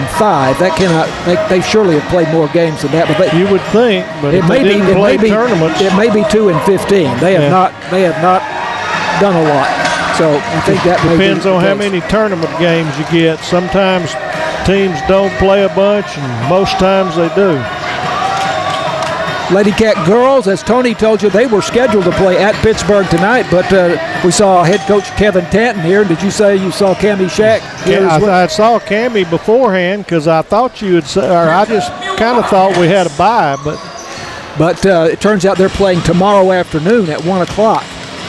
That cannot. They surely have played more games than that. But you would think, but it may be tournaments. It may be 2-15. They have not. They have not done a lot. So I think that depends on how many tournament games you get. Sometimes teams don't play a bunch, and most times they do. Lady Cat girls, as Tony told you, they were scheduled to play at Pittsburg tonight, but we saw head coach Kevin Tanton here. Did you say you saw Cammie Shack here as well? I saw Cammie beforehand because I thought you had said, or I just kind of thought we had a bye, but it turns out they're playing tomorrow afternoon at 1 o'clock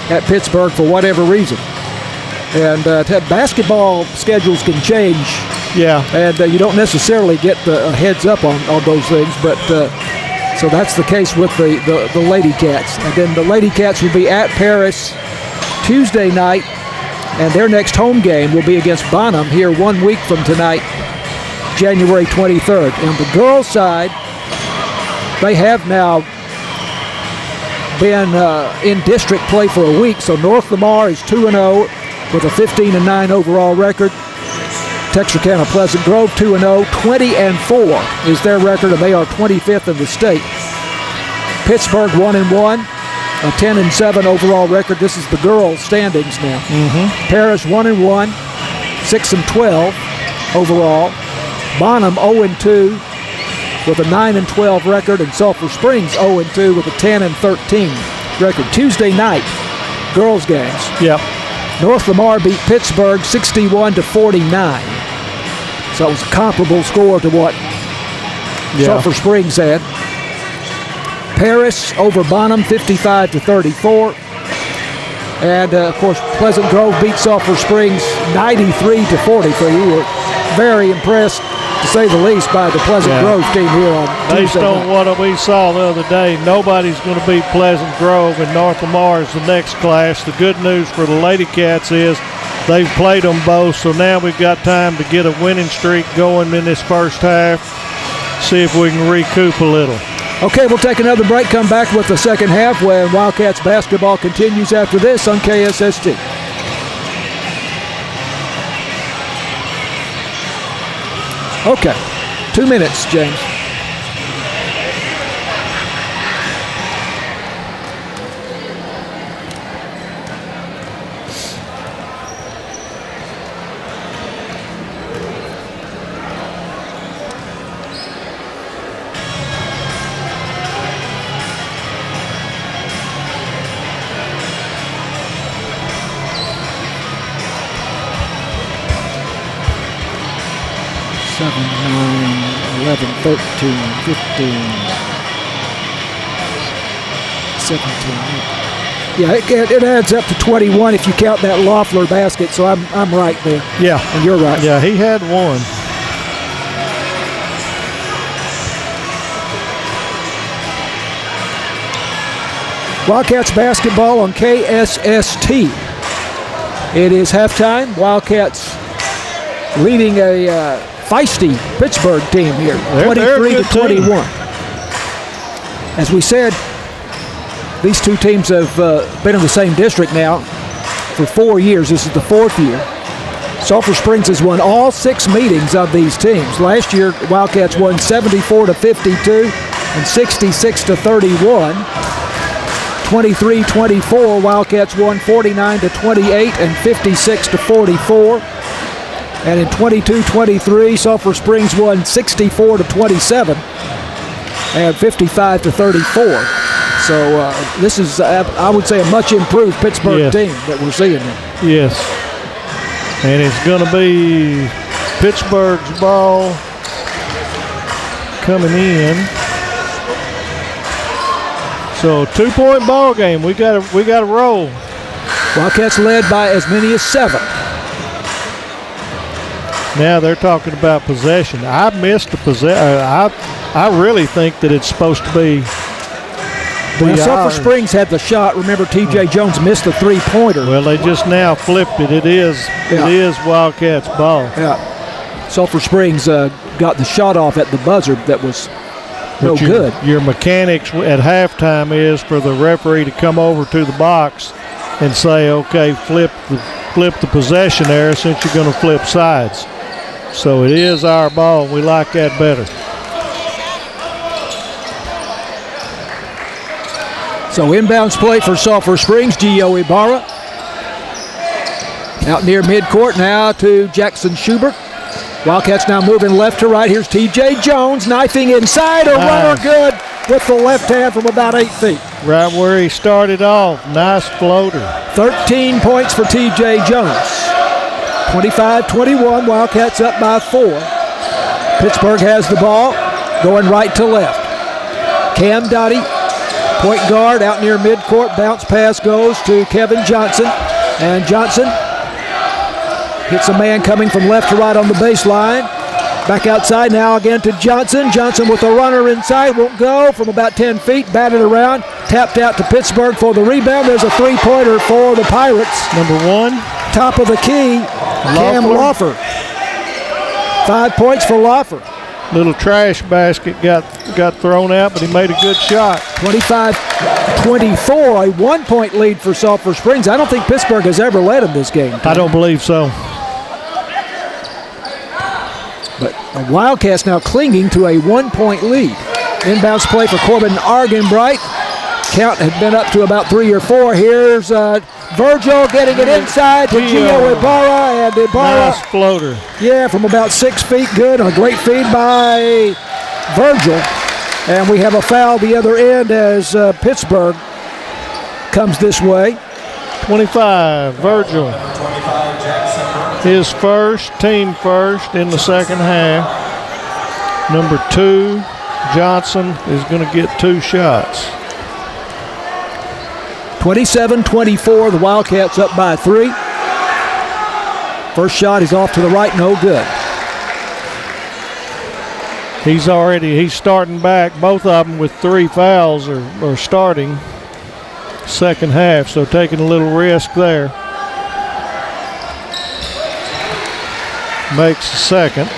at Pittsburg for whatever reason. And basketball schedules can change. Yeah. And you don't necessarily get the heads up on those things, but so that's the case with the Lady Cats. And then the Lady Cats will be at Paris Tuesday night, and their next home game will be against Bonham here 1 week from tonight, January 23rd. On the girls' side, they have now been in district play for a week, so North Lamar is 2-0 with a 15-9 overall record. Texarkana Pleasant Grove 2-0, 20-4 is their record, and they are 25th in the state. Pittsburg 1-1, a 10-7 overall record. This is the girls' standings now. Mm-hmm. Paris 1-1, 6-12 overall. Bonham 0-2 with a 9-12 record, and Sulphur Springs 0-2 with a 10-13 record. Tuesday night, girls games. Yep. North Lamar beat Pittsburg 61-49. So it was a comparable score to what Sulphur Springs had. Paris over Bonham 55-34. And, of course, Pleasant Grove beat Sulphur Springs 93-43. We were very impressed, to say the least, by the Pleasant Grove team here on Based Tuesday on night. what we saw the other day, nobody's going to beat Pleasant Grove, and North Lamar is the next class. The good news for the Lady Cats is they've played them both, so now we've got time to get a winning streak going in this first half, see if we can recoup a little. Okay, we'll take another break, come back with the second half when Wildcats basketball continues after this on KSST. Okay, 2 minutes, James. Seven, 9, 11, 13, 15, 17. Yeah, it adds up to 21 if you count that Loeffler basket, so I'm right there. Yeah. And you're right. Yeah, he had one. Wildcats basketball on KSST. It is halftime. Wildcats leading a feisty Pittsburg team here, 23-21. As we said, these two teams have been in the same district now for 4 years. This is the fourth year. Sulphur Springs has won all 6 meetings of these teams. Last year, Wildcats won 74-52 and 66-31. 23-24, Wildcats won 49-28 and 56-44. And in 22-23, Sulphur Springs won 64-27 and 55-34. So this is, I would say, a much improved Pittsburgh team that we're seeing here. Yes. And it's going to be Pittsburgh's ball coming in. So 2-point ball game. We got to roll. Wildcats led by as many as 7. Now they're talking about possession. I missed the possession. I really think that it's supposed to be. Well, Sulphur Springs had the shot. Remember, T.J. Jones missed the three-pointer. Well, they just now flipped it. It is Wildcats ball. Yeah. Sulphur Springs got the shot off at the buzzer that was no good. Your mechanics at halftime is for the referee to come over to the box and say, okay, flip the possession there since you're going to flip sides. So it is our ball. We like that better. So inbounds play for Sulphur Springs. Gio Ibarra out near midcourt now to Jackson Schubert. Wildcats now moving left to right. Here's T.J. Jones knifing inside. A runner good with the left hand from about 8 feet. Right where he started off. Nice floater. 13 points for T.J. Jones. 25-21. Wildcats up by 4. Pittsburgh has the ball going right to left. Cam Dottie, point guard out near midcourt. Bounce pass goes to Kevin Johnson. And Johnson hits a man coming from left to right on the baseline. Back outside now again to Johnson. Johnson with a runner inside. Won't go from about 10 feet. Batted around. Tapped out to Pittsburgh for the rebound. There's a three-pointer for the Pirates. Number 1. Top of the key, Cam Loeffler. 5 points for Loeffler. Little trash basket got thrown out, but he made a good shot. 25-24, a 1-point lead for Sulphur Springs. I don't think Pittsburgh has ever led him this game. I don't believe so. But the Wildcats now clinging to a 1-point lead. Inbounds play for Corbin Argenbright. Count had been up to about 3 or 4. Here's Virgil getting it inside to Gio Ibarra, and Ibarra. Nice floater. Yeah, from about 6 feet, good. A great feed by Virgil. And we have a foul the other end as Pittsburg comes this way. 25, Virgil. His first, team first in the second half. Number 2, Johnson, is going to get 2 shots. 27-24, the Wildcats up by 3. First shot is off to the right, no good. He's starting back. Both of them with 3 fouls are starting second half, so taking a little risk there. Makes the second.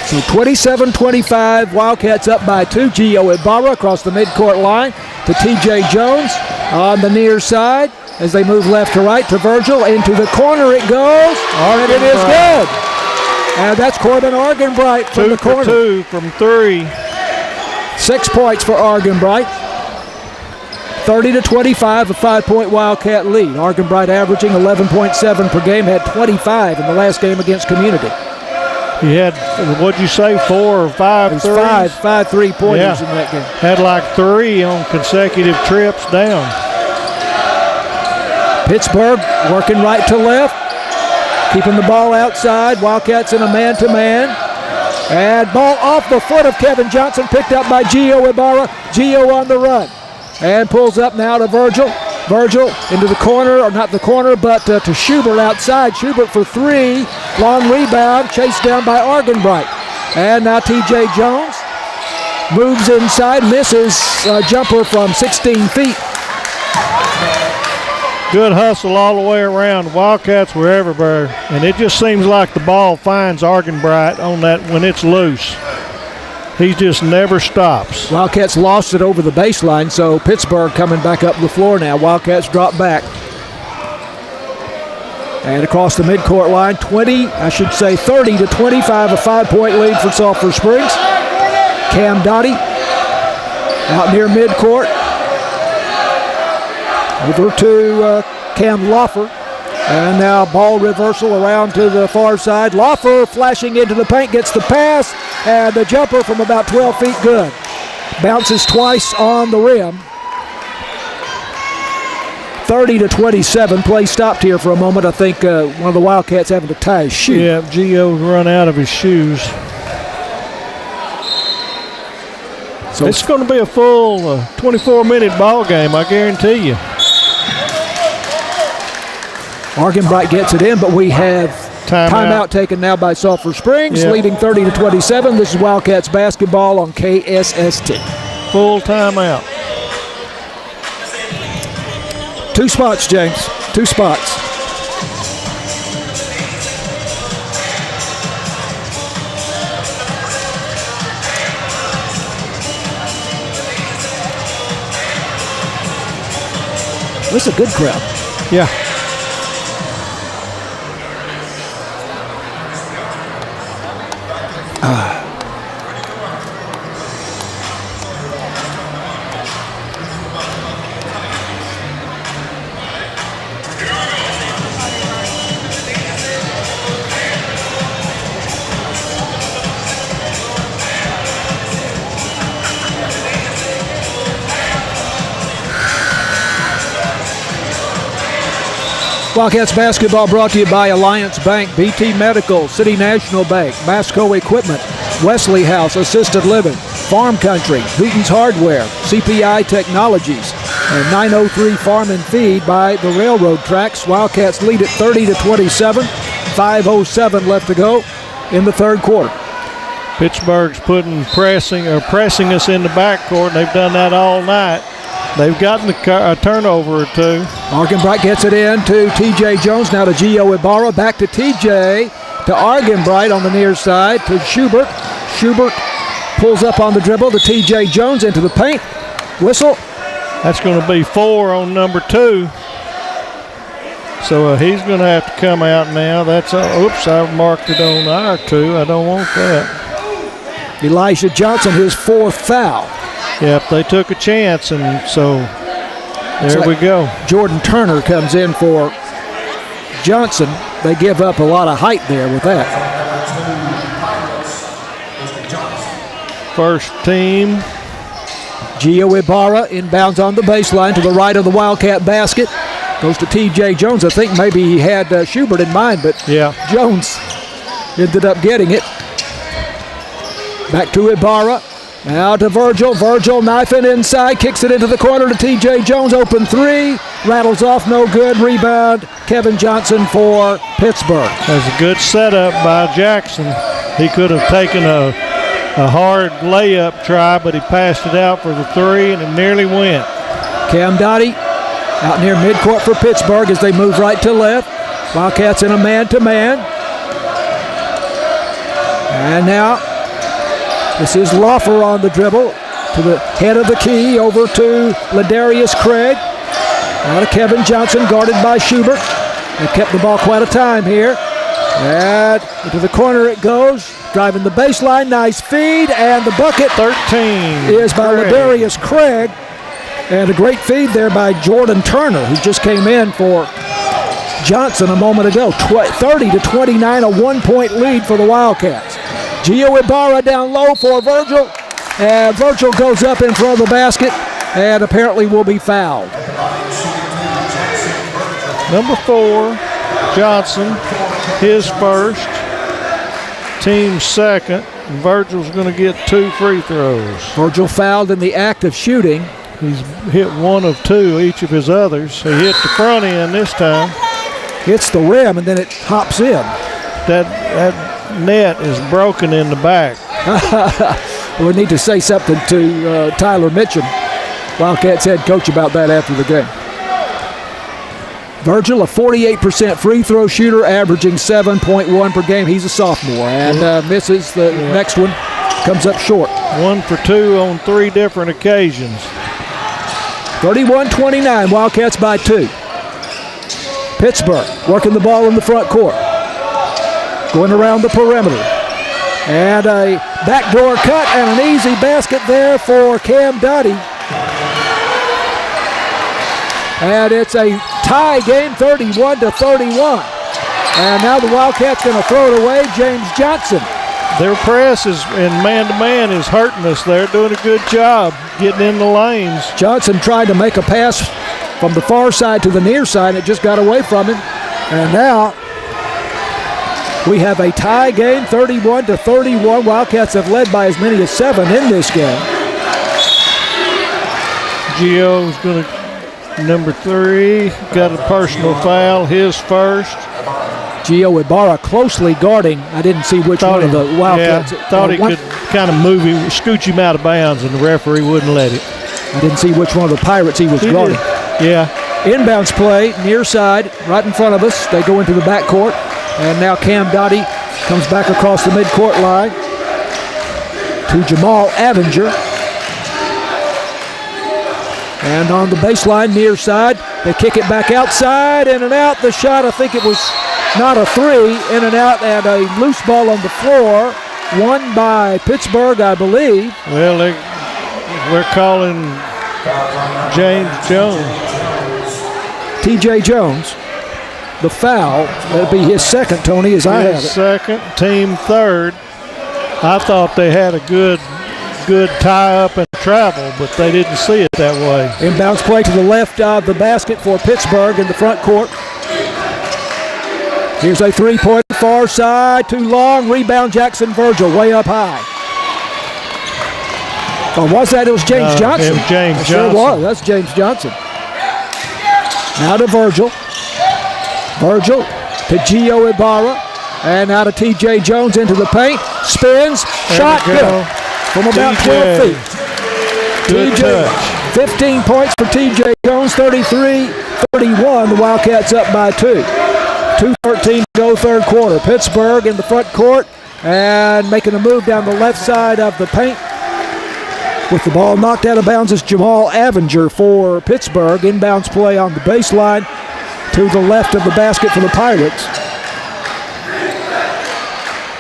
So 27-25, Wildcats up by 2. Gio Ibarra across the midcourt line to T.J. Jones on the near side as they move left to right to Virgil. Into the corner it goes, and it is good. And that's Corbin Argenbright from the corner. 2 for 2 from 3. 6 points for Argenbright. 30-25, a 5-point Wildcat lead. Argenbright averaging 11.7 per game, had 25 in the last game against Community. He had, what'd you say, 4 or 5 threes? Five 3-pointers in that game. Had like 3 on consecutive trips down. Pittsburg working right to left, keeping the ball outside. Wildcats in a man-to-man. And ball off the foot of Kevin Johnson, picked up by Gio Ibarra. Gio on the run. And pulls up now to Virgil. Virgil into the corner, or not the corner, but to Schubert outside. Schubert for 3. Long rebound, chased down by Argenbright. And now T.J. Jones moves inside, misses a jumper from 16 feet. Good hustle all the way around. Wildcats were everywhere, and it just seems like the ball finds Argenbright on that when it's loose. He just never stops. Wildcats lost it over the baseline, so Pittsburg coming back up the floor now. Wildcats drop back. And across the midcourt line, 30-25, a 5-point lead for Sulphur Springs. Cam Dottie out near midcourt. Over to Cam Loffer. And now ball reversal around to the far side. Loffer flashing into the paint, gets the pass, and the jumper from about 12 feet good. Bounces twice on the rim. 30-27. Play stopped here for a moment. I think one of the Wildcats having to tie his shoe. Yeah, Gio's run out of his shoes. So it's going to be a full 24-minute ball game, I guarantee you. Argenbright gets it in, but we have timeout taken now by Sulphur Springs, leading 30-27. This is Wildcats basketball on KSST. Full timeout. 2 spots, James. 2 spots. This is a good crowd. Yeah. Wildcats basketball brought to you by Alliance Bank, BT Medical, City National Bank, Masco Equipment, Wesley House, Assisted Living, Farm Country, Hooten's Hardware, CPI Technologies, and 903 Farm and Feed by the Railroad Tracks. Wildcats lead at 30-27, 5:07 left to go in the third quarter. Pittsburgh's pressing us in the backcourt. They've done that all night. They've gotten a turnover or 2. Argenbright gets it in to T.J. Jones, now to Gio Ibarra, back to T.J., to Argenbright on the near side, to Schubert. Schubert pulls up on the dribble to T.J. Jones into the paint. Whistle. That's going to be 4 on number 2. So he's going to have to come out now. That's oops, I marked it on our 2. I don't want that. Elijah Johnson, his 4th foul. Yep, they took a chance, and so there we go. Jordan Turner comes in for Johnson. They give up a lot of height there with that. First team. Gio Ibarra inbounds on the baseline to the right of the Wildcat basket. Goes to T.J. Jones. I think maybe he had Schubert in mind, but yeah, Jones ended up getting it. Back to Ibarra. Now to Virgil. Virgil knifing inside. Kicks it into the corner to T.J. Jones. Open 3. Rattles off. No good. Rebound. Kevin Johnson for Pittsburgh. That was a good setup by Jackson. He could have taken a hard layup try, but he passed it out for the 3, and it nearly went. Cam Dottie out near midcourt for Pittsburgh as they move right to left. Wildcats in a man-to-man. And now this is Loffer on the dribble to the head of the key, over to Ladarius Craig. Now to Kevin Johnson, guarded by Schubert. They've kept the ball quite a time here. And into the corner it goes. Driving the baseline, nice feed, and the bucket 13 is by Ladarius Craig. And a great feed there by Jordan Turner, who just came in for Johnson a moment ago. 30-29, a 1-point lead for the Wildcats. Gio Ibarra down low for Virgil, and Virgil goes up in front of the basket and apparently will be fouled. Number 4, Johnson, his first, team second. Virgil's going to get 2 free throws. Virgil fouled in the act of shooting. He's hit 1 of 2 each of his others. He hit the front end this time. Hits the rim and then it hops in. That net is broken in the back. We need to say something to Tyler Mitchum, Wildcats head coach, about that after the game. Virgil, a 48% free throw shooter, averaging 7.1 per game. He's a sophomore and misses the next one, comes up short. 1 for 2 on 3 different occasions. 31-29, Wildcats by 2. Pittsburgh working the ball in the front court. Going around the perimeter. And a backdoor cut and an easy basket there for Cam Dottie. And it's a tie game, 31-31. And now the Wildcats going to throw it away. James Johnson. Their press is in man-to-man is hurting us. They're doing a good job getting in the lanes. Johnson tried to make a pass from the far side to the near side. It just got away from him. And now we have a tie game, 31-31. Wildcats have led by as many as 7 in this game. Gio's going to, number 3, got a personal foul, his first. Gio Ibarra closely guarding. I didn't see which one of the Wildcats. Yeah, thought he could kind of move him, scooch him out of bounds, and the referee wouldn't let it. I didn't see which one of the Pirates he was guarding. Yeah. Inbounds play, near side, right in front of us. They go into the backcourt. And now Cam Dottie comes back across the midcourt line to Jamal Avenger. And on the baseline, near side, they kick it back outside, in and out. The shot, I think it was not a 3, in and out, and a loose ball on the floor. Won by Pittsburgh, I believe. Well, we're calling James Jones. T.J. Jones. The foul, that'd be his second, Tony, as I have it. Second, team third. I thought they had a good tie-up and travel, but they didn't see it that way. Inbounds play to the left of the basket for Pittsburgh in the front court. Here's a three-point far side, too long. Rebound Jackson Virgil, way up high. Oh, was that? It was James Johnson. It was James Johnson. Sure was. That's James Johnson. Now to Virgil. Virgil to Gio Ibarra. And now to T.J. Jones into the paint. Spins. Shot good. From about 12 feet. Good touch. 15 points for T.J. Jones. 33-31. The Wildcats up by 2. 2:13 to go third quarter. Pittsburgh in the front court and making a move down the left side of the paint. With the ball knocked out of bounds is Jamal Avenger for Pittsburgh. Inbounds play on the baseline to the left of the basket for the Pirates.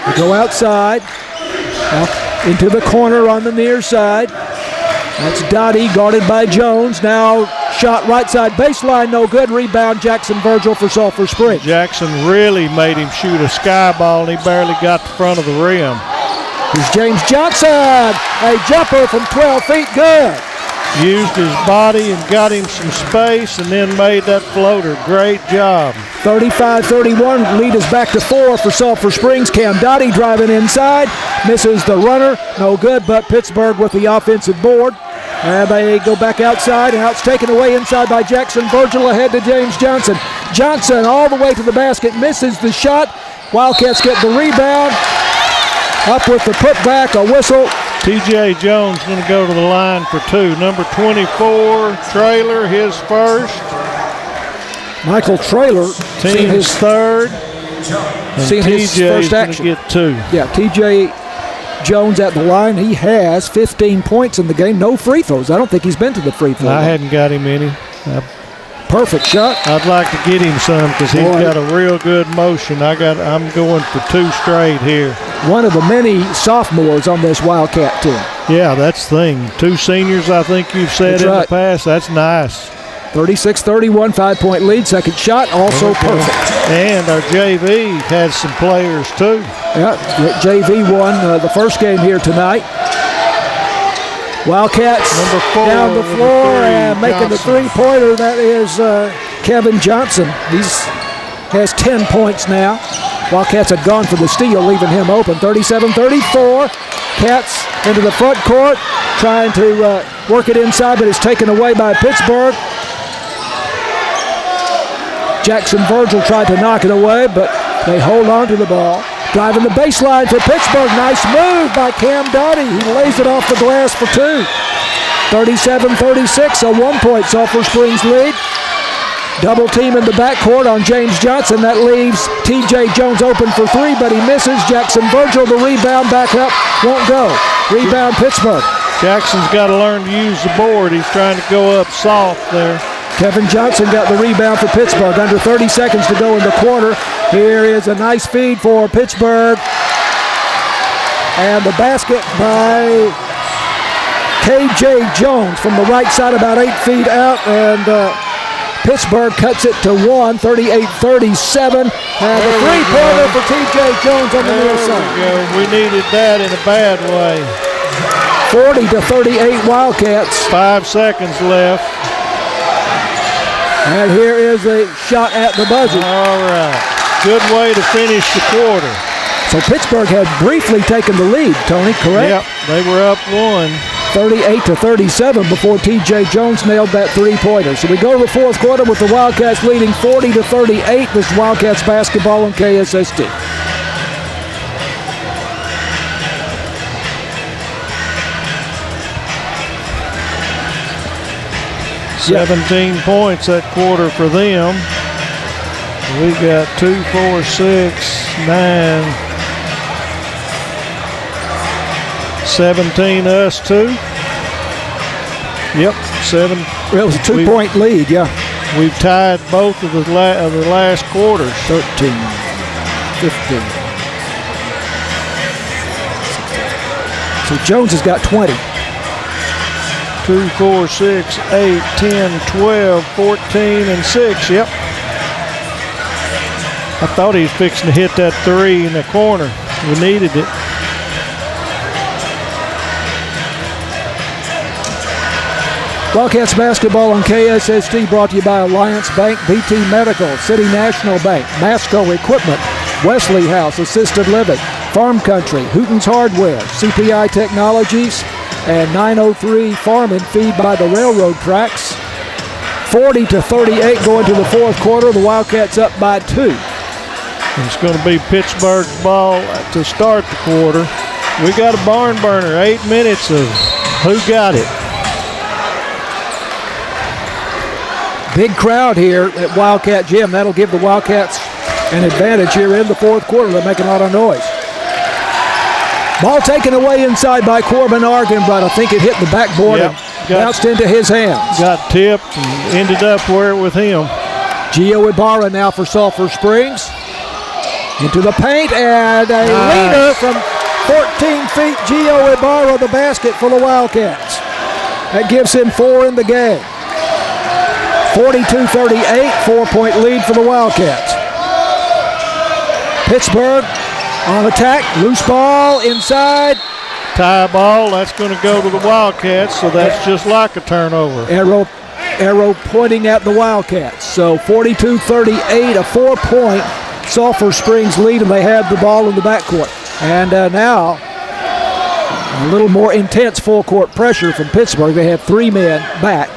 They go outside. Now Into the corner on the near side. That's Dottie guarded by Jones. Now shot right side baseline, no good. Rebound Jackson Virgil for Sulphur Springs. Jackson really made him shoot a sky ball, and he barely got the front of the rim. Here's James Johnson. A jumper from 12 feet, good. Used his body and got him some space and then made that floater. Great job. 35-31, lead is back to 4 for Sulphur Springs. Cam Dottie driving inside, misses the runner, no good, but Pittsburg with the offensive board. And they go back outside, and now it's taken away inside by Jackson Virgil, ahead to James Johnson. Johnson all the way to the basket, misses the shot. Wildcats get the rebound. Up with the putback, a whistle. T.J. Jones going to go to the line for 2. Number 24, Traylor, his first. Michael Traylor, Team's his third. Seen his first action. Get 2. Yeah, T.J. Jones at the line. He has 15 points in the game. No free throws. I don't think he's been to the free throw line. I hadn't got him any. Perfect shot. I'd like to get him some because he's got a real good motion. I'm going for 2 straight here. One of the many sophomores on this Wildcat team. Yeah, that's the thing. 2 seniors, I think you've said in the past. That's nice. 36-31, 5-point lead. Second shot, also perfect. And our JV has some players too. Yeah, JV won the first game here tonight. Wildcats Number 4 down the floor and making Johnson. the three-pointer. That is Kevin Johnson. He has 10 points now. Wildcats had gone for the steal, leaving him open. 37-34. Cats into the front court, trying to work it inside, but it's taken away by Pittsburg. Jackson Virgil tried to knock it away, but they hold on to the ball. Driving the baseline for Pittsburg. Nice move by Cam Dottie. He lays it off the glass for 2. 37-36, a 1-point Sulphur Springs lead. Double team in the backcourt on James Johnson. That leaves T.J. Jones open for 3, but he misses. Jackson Virgil, the rebound, back up, won't go. Rebound Pittsburg. Jackson's got to learn to use the board. He's trying to go up soft there. Kevin Johnson got the rebound for Pittsburgh. Under 30 seconds to go in the quarter. Here is a nice feed for Pittsburgh. And the basket by K.J. Jones from the right side, about 8 feet out. And Pittsburgh cuts it to 1, 38-37. And a three-pointer for T.J. Jones on the near side. We needed that in a bad way. 40-38 Wildcats. 5 seconds left. And here is a shot at the buzzer. All right. Good way to finish the quarter. So Pittsburgh had briefly taken the lead, Tony, correct? Yep, they were up 1. 38-37 before T.J. Jones nailed that three-pointer. So we go to the fourth quarter with the Wildcats leading 40-38. This is Wildcats basketball on KSST. Yep. 17 points that quarter for them. We got 2, 4, 6, 9, 17 us too. Yep, 7. It was a 2-point lead, yeah. We've tied both of the last quarters. 13, 15. So Jones has got 20. 2, 4, 6, 8, 10, 12, 14, and 6. Yep. I thought he was fixing to hit that 3 in the corner. We needed it. Wildcats basketball on KSST brought to you by Alliance Bank, BT Medical, City National Bank, Masco Equipment, Wesley House Assisted Living, Farm Country, Hooten's Hardware, CPI Technologies, and 903 Farm and Feed by the railroad tracks. 40-38 going to the fourth quarter. The Wildcats up by 2. It's going to be Pittsburgh's ball to start the quarter. We got a barn burner. 8 minutes of who got it. Big crowd here at Wildcat Gym. That'll give the Wildcats an advantage here in the fourth quarter. They're making a lot of noise. Ball taken away inside by Corbin Argenbrot. I think it hit the backboard and bounced into his hands. Got tipped and ended up where it with him. Gio Ibarra now for Sulphur Springs. Into the paint, and a leaner from 14 feet, Gio Ibarra, the basket for the Wildcats. That gives him 4 in the game. 42-38, 4-point lead for the Wildcats. Pittsburg on attack, loose ball inside. Tie ball, that's going to go to the Wildcats, so that's just like a turnover. Arrow pointing at the Wildcats. So 42-38, a 4-point Sulphur Springs lead, and they have the ball in the backcourt. And now a little more intense full-court pressure from Pittsburgh. They have 3 men back.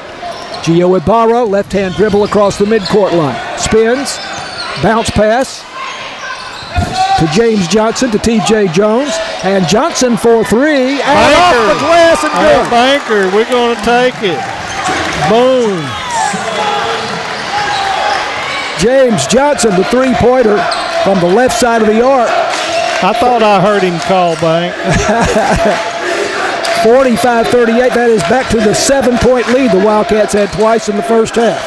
Gio Ibarra, left-hand dribble across the midcourt line. Spins, bounce pass to James Johnson, to T.J. Jones. And Johnson for 3. And off the glass and good. Banker, we're going to take it. Boom. James Johnson, the 3-pointer from the left side of the arc. I thought I heard him call bank. 45-38, that is back to the 7-point lead the Wildcats had twice in the first half.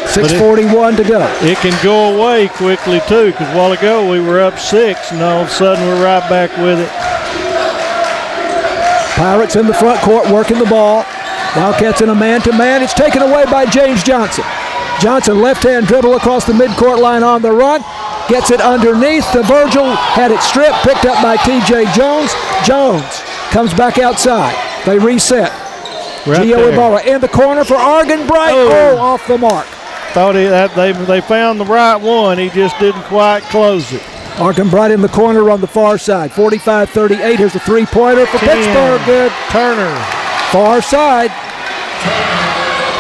6:41 to go. It can go away quickly, too, because a while ago we were up 6, and all of a sudden we're right back with it. Pirates in the front court working the ball. Wildcats in a man-to-man. It's taken away by James Johnson. Johnson, left-hand dribble across the midcourt line on the run. Gets it underneath to Virgil. Had it stripped, picked up by T.J. Jones. Jones comes back outside. They reset. Gio Ibarra in the corner for Argan Bright. Oh, off the mark. Thought they found the right one. He just didn't quite close it. Argan Bright in the corner on the far side. 45-38. Here's a 3-pointer for Pittsburgh. Good. Turner. Far side.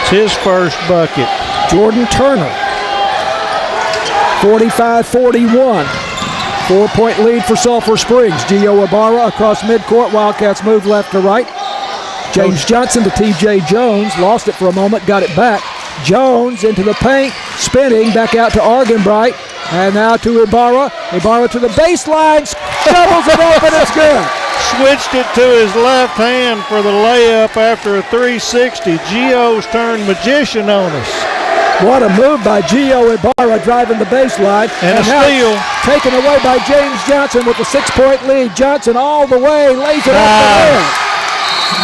It's his first bucket. Jordan Turner. 45-41. 4-point lead for Sulphur Springs. Gio Ibarra across midcourt. Wildcats move left to right. James Johnson to T.J. Jones. Lost it for a moment. Got it back. Jones into the paint. Spinning. Back out to Arganbright. And now to Ibarra. Ibarra to the baseline. Doubles it up and it's good. Switched it to his left hand for the layup after a 360. Gio's turned magician on us. What a move by Gio Ibarra driving the baseline. And a steal. Taken away by James Johnson with a 6-point lead. Johnson all the way, lays it up the head.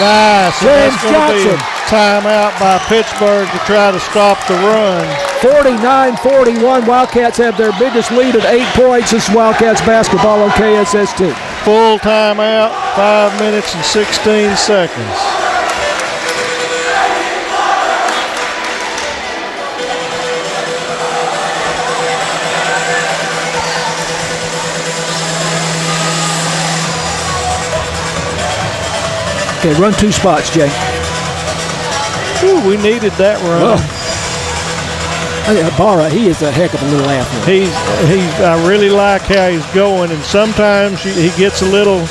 Nice. James Johnson. Timeout by Pittsburgh to try to stop the run. 49-41. Wildcats have their biggest lead at 8 points. This is Wildcats basketball on KSST. Full timeout, 5 minutes and 16 seconds. Okay, run 2 spots, Jay. Ooh, we needed that run. Ibarra, he is a heck of a little athlete. I really like how he's going, and sometimes he gets a little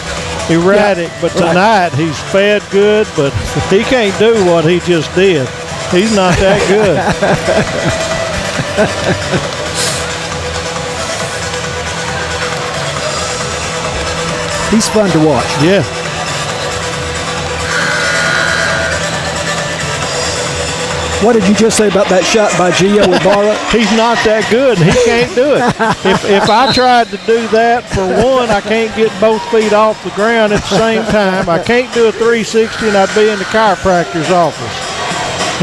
erratic, but tonight he's fed good, but he can't do what he just did. He's not that good. He's fun to watch. Yeah. What did you just say about that shot by Gio Ibarra? He's not that good. He can't do it. If I tried to do that, for one, I can't get both feet off the ground at the same time. I can't do a 360 and I'd be in the chiropractor's office.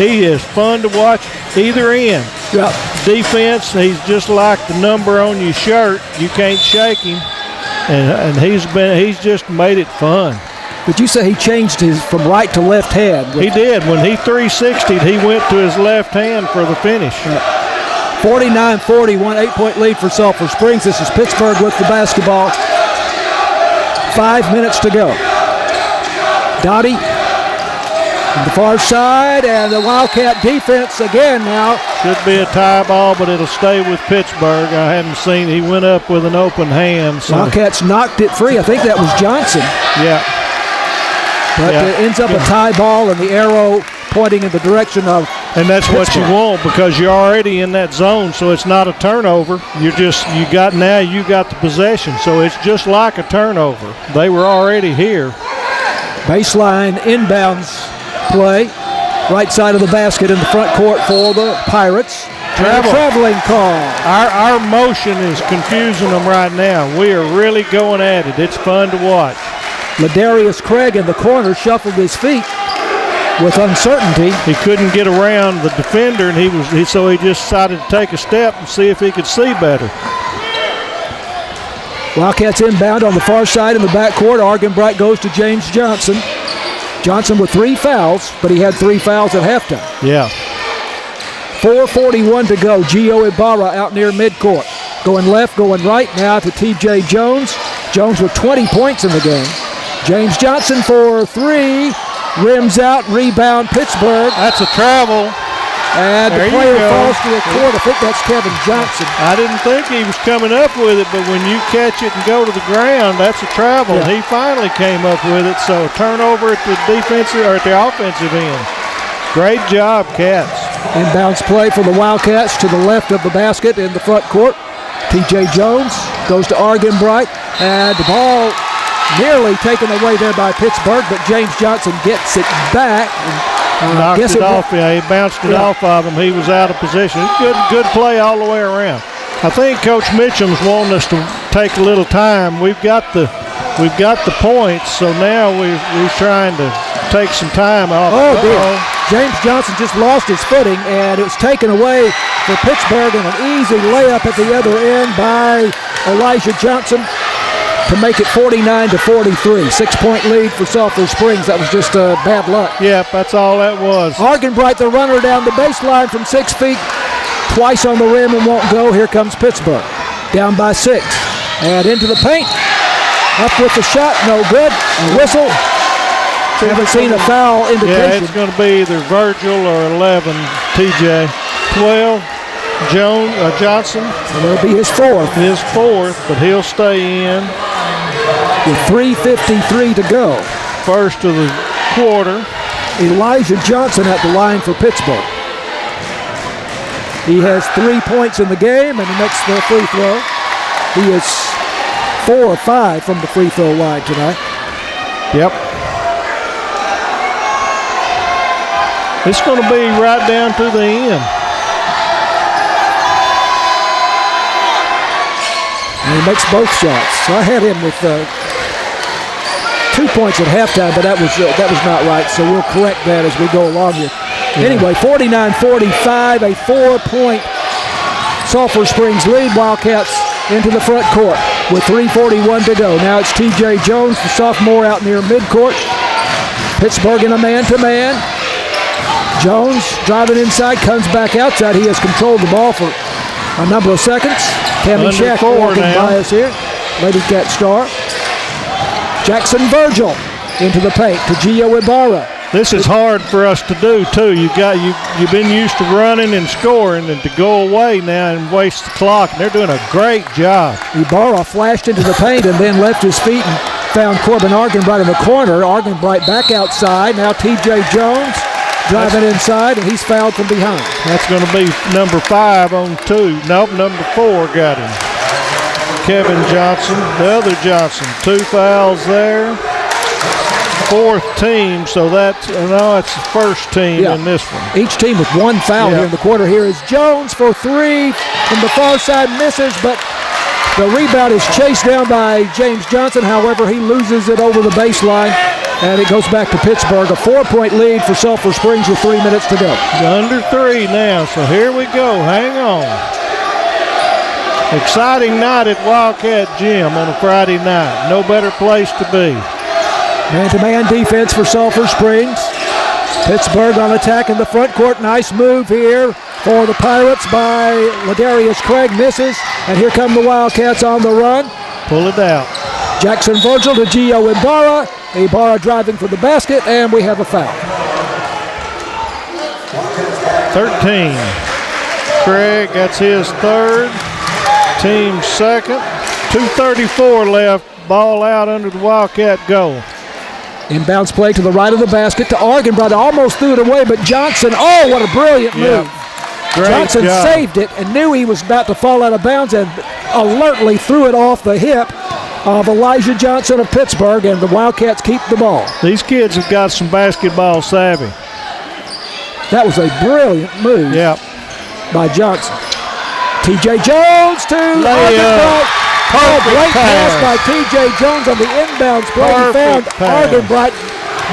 He is fun to watch either end. Yep. Defense, he's just like the number on your shirt. You can't shake him. And he's just made it fun. But you say he changed his from right to left hand. He did. When he 360'd, he went to his left hand for the finish. 49-41, 8-point lead for Sulphur Springs. This is Pittsburgh with the basketball. 5 minutes to go. Dottie on the far side, and the Wildcat defense again now. Should be a tie ball, but it'll stay with Pittsburgh. I hadn't seen. He went up with an open hand. So. Wildcats knocked it free. I think that was Johnson. Yeah. But it ends up a tie ball and the arrow pointing in the direction of And that's Pittsburgh. what you want because you're already in that zone, so it's not a turnover. You got the possession, so it's just like a turnover. They were already here. Baseline inbounds play. Right side of the basket in the front court for the Pirates. traveling call. Our motion is confusing them right now. We are really going at it. It's fun to watch. Ladarius Craig in the corner shuffled his feet with uncertainty. He couldn't get around the defender, and so he just decided to take a step and see if he could see better. Wildcats inbound on the far side in the backcourt. Argenbright goes to James Johnson. Johnson with 3 fouls, but he had 3 fouls at halftime. Yeah. 4:41 to go. Gio Ibarra out near midcourt. Going left, going right now to TJ Jones. Jones with 20 points in the game. James Johnson for 3. Rims out, rebound Pittsburg. That's a travel. And the player falls to the court. I think that's Kevin Johnson. I didn't think he was coming up with it, but when you catch it and go to the ground, that's a travel. Yeah. He finally came up with it, so turnover at the defensive or at the offensive end. Great job, Cats. Inbounds play for the Wildcats to the left of the basket in the front court. TJ Jones goes to Argenbright, and the ball nearly taken away there by Pittsburgh, but James Johnson gets it back. Knocked it off. Yeah, he bounced it off of him. He was out of position. Good play all the way around. I think Coach Mitchum's wanting us to take a little time. We've got the points, so now we're trying to take some time off. Oh, dear. James Johnson just lost his footing, and it was taken away for Pittsburgh, and an easy layup at the other end by Elijah Johnson to make it 49-43. 6-point lead for Sulphur Springs. That was just bad luck. Yep, that's all that was. Argenbright, the runner down the baseline from 6 feet, twice on the rim and won't go. Here comes Pittsburgh, down by 6. And into the paint. Up with the shot, no good. A whistle. Haven't seen a foul indication. Yeah, it's going to be either Virgil or 11, TJ. 12, Johnson. And it'll be his 4th. His 4th, but he'll stay in. With 3:53 to go. First of the quarter. Elijah Johnson at the line for Pittsburgh. He has 3 points in the game, and he makes the free throw. He is 4 of 5 from the free throw line tonight. Yep. It's going to be right down to the end. And he makes both shots. So I had him with 2 points at halftime, but that was not right. So we'll correct that as we go along here. Yeah. Anyway, 49-45, a 4-point Sulphur Springs lead. Wildcats into the front court with 3:41 to go. Now it's TJ Jones, the sophomore, out near midcourt. Pittsburgh in a man-to-man. Jones driving inside, comes back outside. He has controlled the ball for a number of seconds. Tammy Shack walking by us here. Lady Cat star. Jackson Virgil into the paint to Gio Ibarra. This is hard for us to do too. You've been used to running and scoring, and to go away now and waste the clock. And they're doing a great job. Ibarra flashed into the paint and then left his feet and found Corbin Argenbright in the corner. Argenbright back outside. Now TJ Jones driving inside, and he's fouled from behind. That's going to be number 5 on 2. Nope, number 4 got him. Kevin Johnson, the other Johnson, 2 fouls there. 4th team, so it's the first team in this one. Each team with 1 foul here in the quarter. Here is Jones for 3 from the far side, misses, but the rebound is chased down by James Johnson. However, he loses it over the baseline, and it goes back to Pittsburgh. A 4-point lead for Sulphur Springs with 3 minutes to go. Under 3 now, so here we go. Hang on. Exciting night at Wildcat Gym on a Friday night. No better place to be. Man-to-man defense for Sulphur Springs. Pittsburgh on attack in the front court. Nice move here for the Pirates by Ladarius Craig. Misses, and here come the Wildcats on the run. Pull it out. Jackson Virgil to Gio Ibarra. Ibarra driving for the basket, and we have a foul. 13. Craig, that's his 3rd. Team 2nd. 2:34 left. Ball out under the Wildcat goal. Inbounds play to the right of the basket to Argenbright. Almost threw it away, but Johnson, what a brilliant move. Johnson saved it and knew he was about to fall out of bounds and alertly threw it off the hip of Elijah Johnson of Pittsburgh, and the Wildcats keep the ball. These kids have got some basketball savvy. That was a brilliant move. Yeah. by Johnson. T.J. Jones to Argenbright. Great pass by T.J. Jones on the inbounds play. He found Argenbright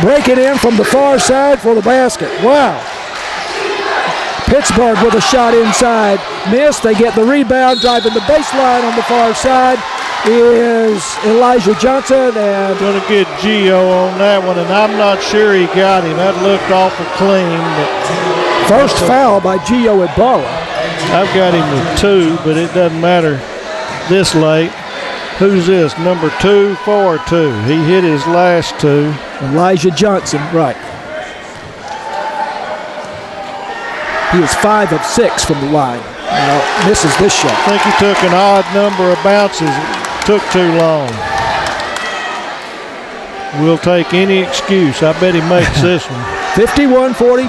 breaking in from the far side for the basket. Wow. Pittsburgh with a shot inside. Missed. They get the rebound. Driving the baseline on the far side is Elijah Johnson. And going to get Gio on that one, and I'm not sure he got him. That looked awful clean. But first foul by Gio Ibarra. I've got him with 2, but it doesn't matter this late. Who's this? Number 2, 4-2. He hit his last 2. Elijah Johnson, right. He is 5 of 6 from the line. Now misses this shot. I think he took an odd number of bounces. It took too long. We'll take any excuse. I bet he makes this one. 51-45,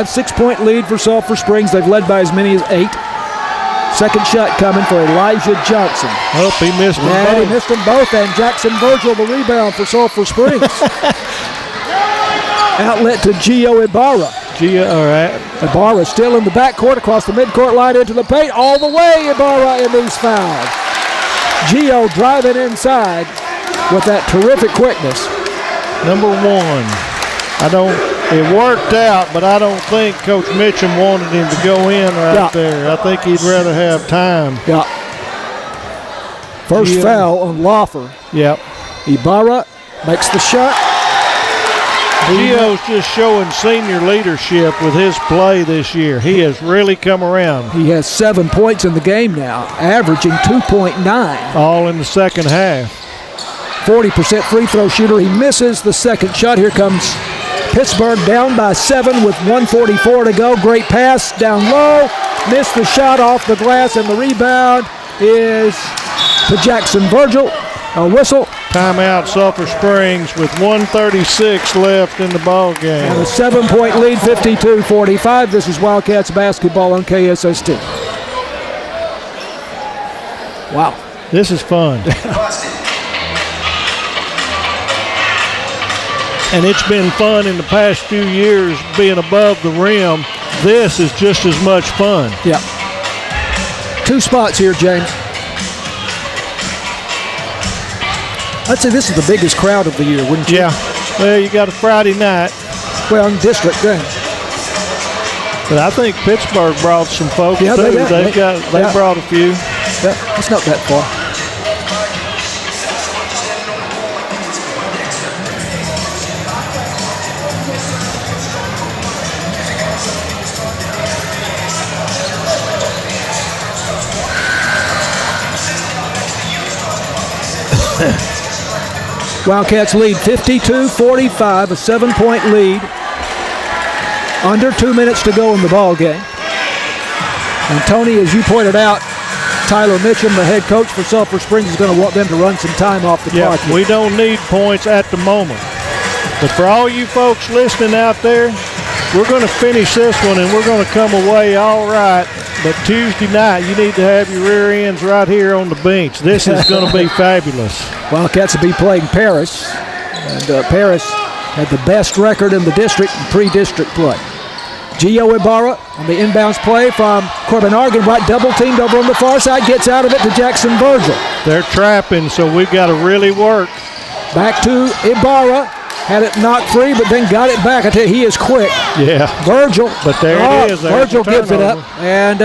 6-point lead for Sulphur Springs. They've led by as many as 8. Second shot coming for Elijah Johnson. Oh, he missed them both. He missed them both, and Jackson Virgil the rebound for Sulphur Springs. Outlet to Gio Ibarra. All right. Ibarra still in the backcourt, across the midcourt line into the paint. All the way, Ibarra, and he's fouled. Gio driving inside with that terrific quickness. Number 1. It worked out, but I don't think Coach Mitchum wanted him to go in there. I think he'd rather have time. Yeah. First foul on Lawfer. Yep. Ibarra makes the shot. Gio's just showing senior leadership with his play this year. He has really come around. He has 7 points in the game now, averaging 2.9. All in the second half. 40% free throw shooter. He misses the second shot. Here comes Pittsburgh down by 7 with 1:44 to go. Great pass down low. Missed the shot off the glass, and the rebound is to Jackson Virgil. A whistle. Timeout, Sulphur Springs with 1:36 left in the ball game. And a 7-point lead, 52-45. This is Wildcats basketball on KSST. Wow. This is fun. And it's been fun in the past few years being above the rim. This is just as much fun. Yeah. 2 spots here, James. I'd say this is the biggest crowd of the year, wouldn't you? Yeah. Well, you got a Friday night. Well, in district game. But I think Pittsburgh brought some folks too. They brought a few. It's not that far. Wildcats lead 52-45, a 7-point lead. Under 2 minutes to go in the ball game. And Tony, as you pointed out, Tyler Mitchum, the head coach for Sulphur Springs, is going to want them to run some time off the clock. We don't need points at the moment. But for all you folks listening out there, we're going to finish this one and we're going to come away all right. But Tuesday night, you need to have your rear ends right here on the bench. This is going to be fabulous. Wildcats will be playing Paris. And Paris had the best record in the district in pre-district play. Gio Ibarra on the inbounds play from Corbin Argenbright, double teamed over on the far side, gets out of it to Jackson Virgil. They're trapping, so we've got to really work. Back to Ibarra, had it knocked free, but then got it back. I tell you, he is quick. Yeah. Virgil. But there it is. Virgil gives it up, and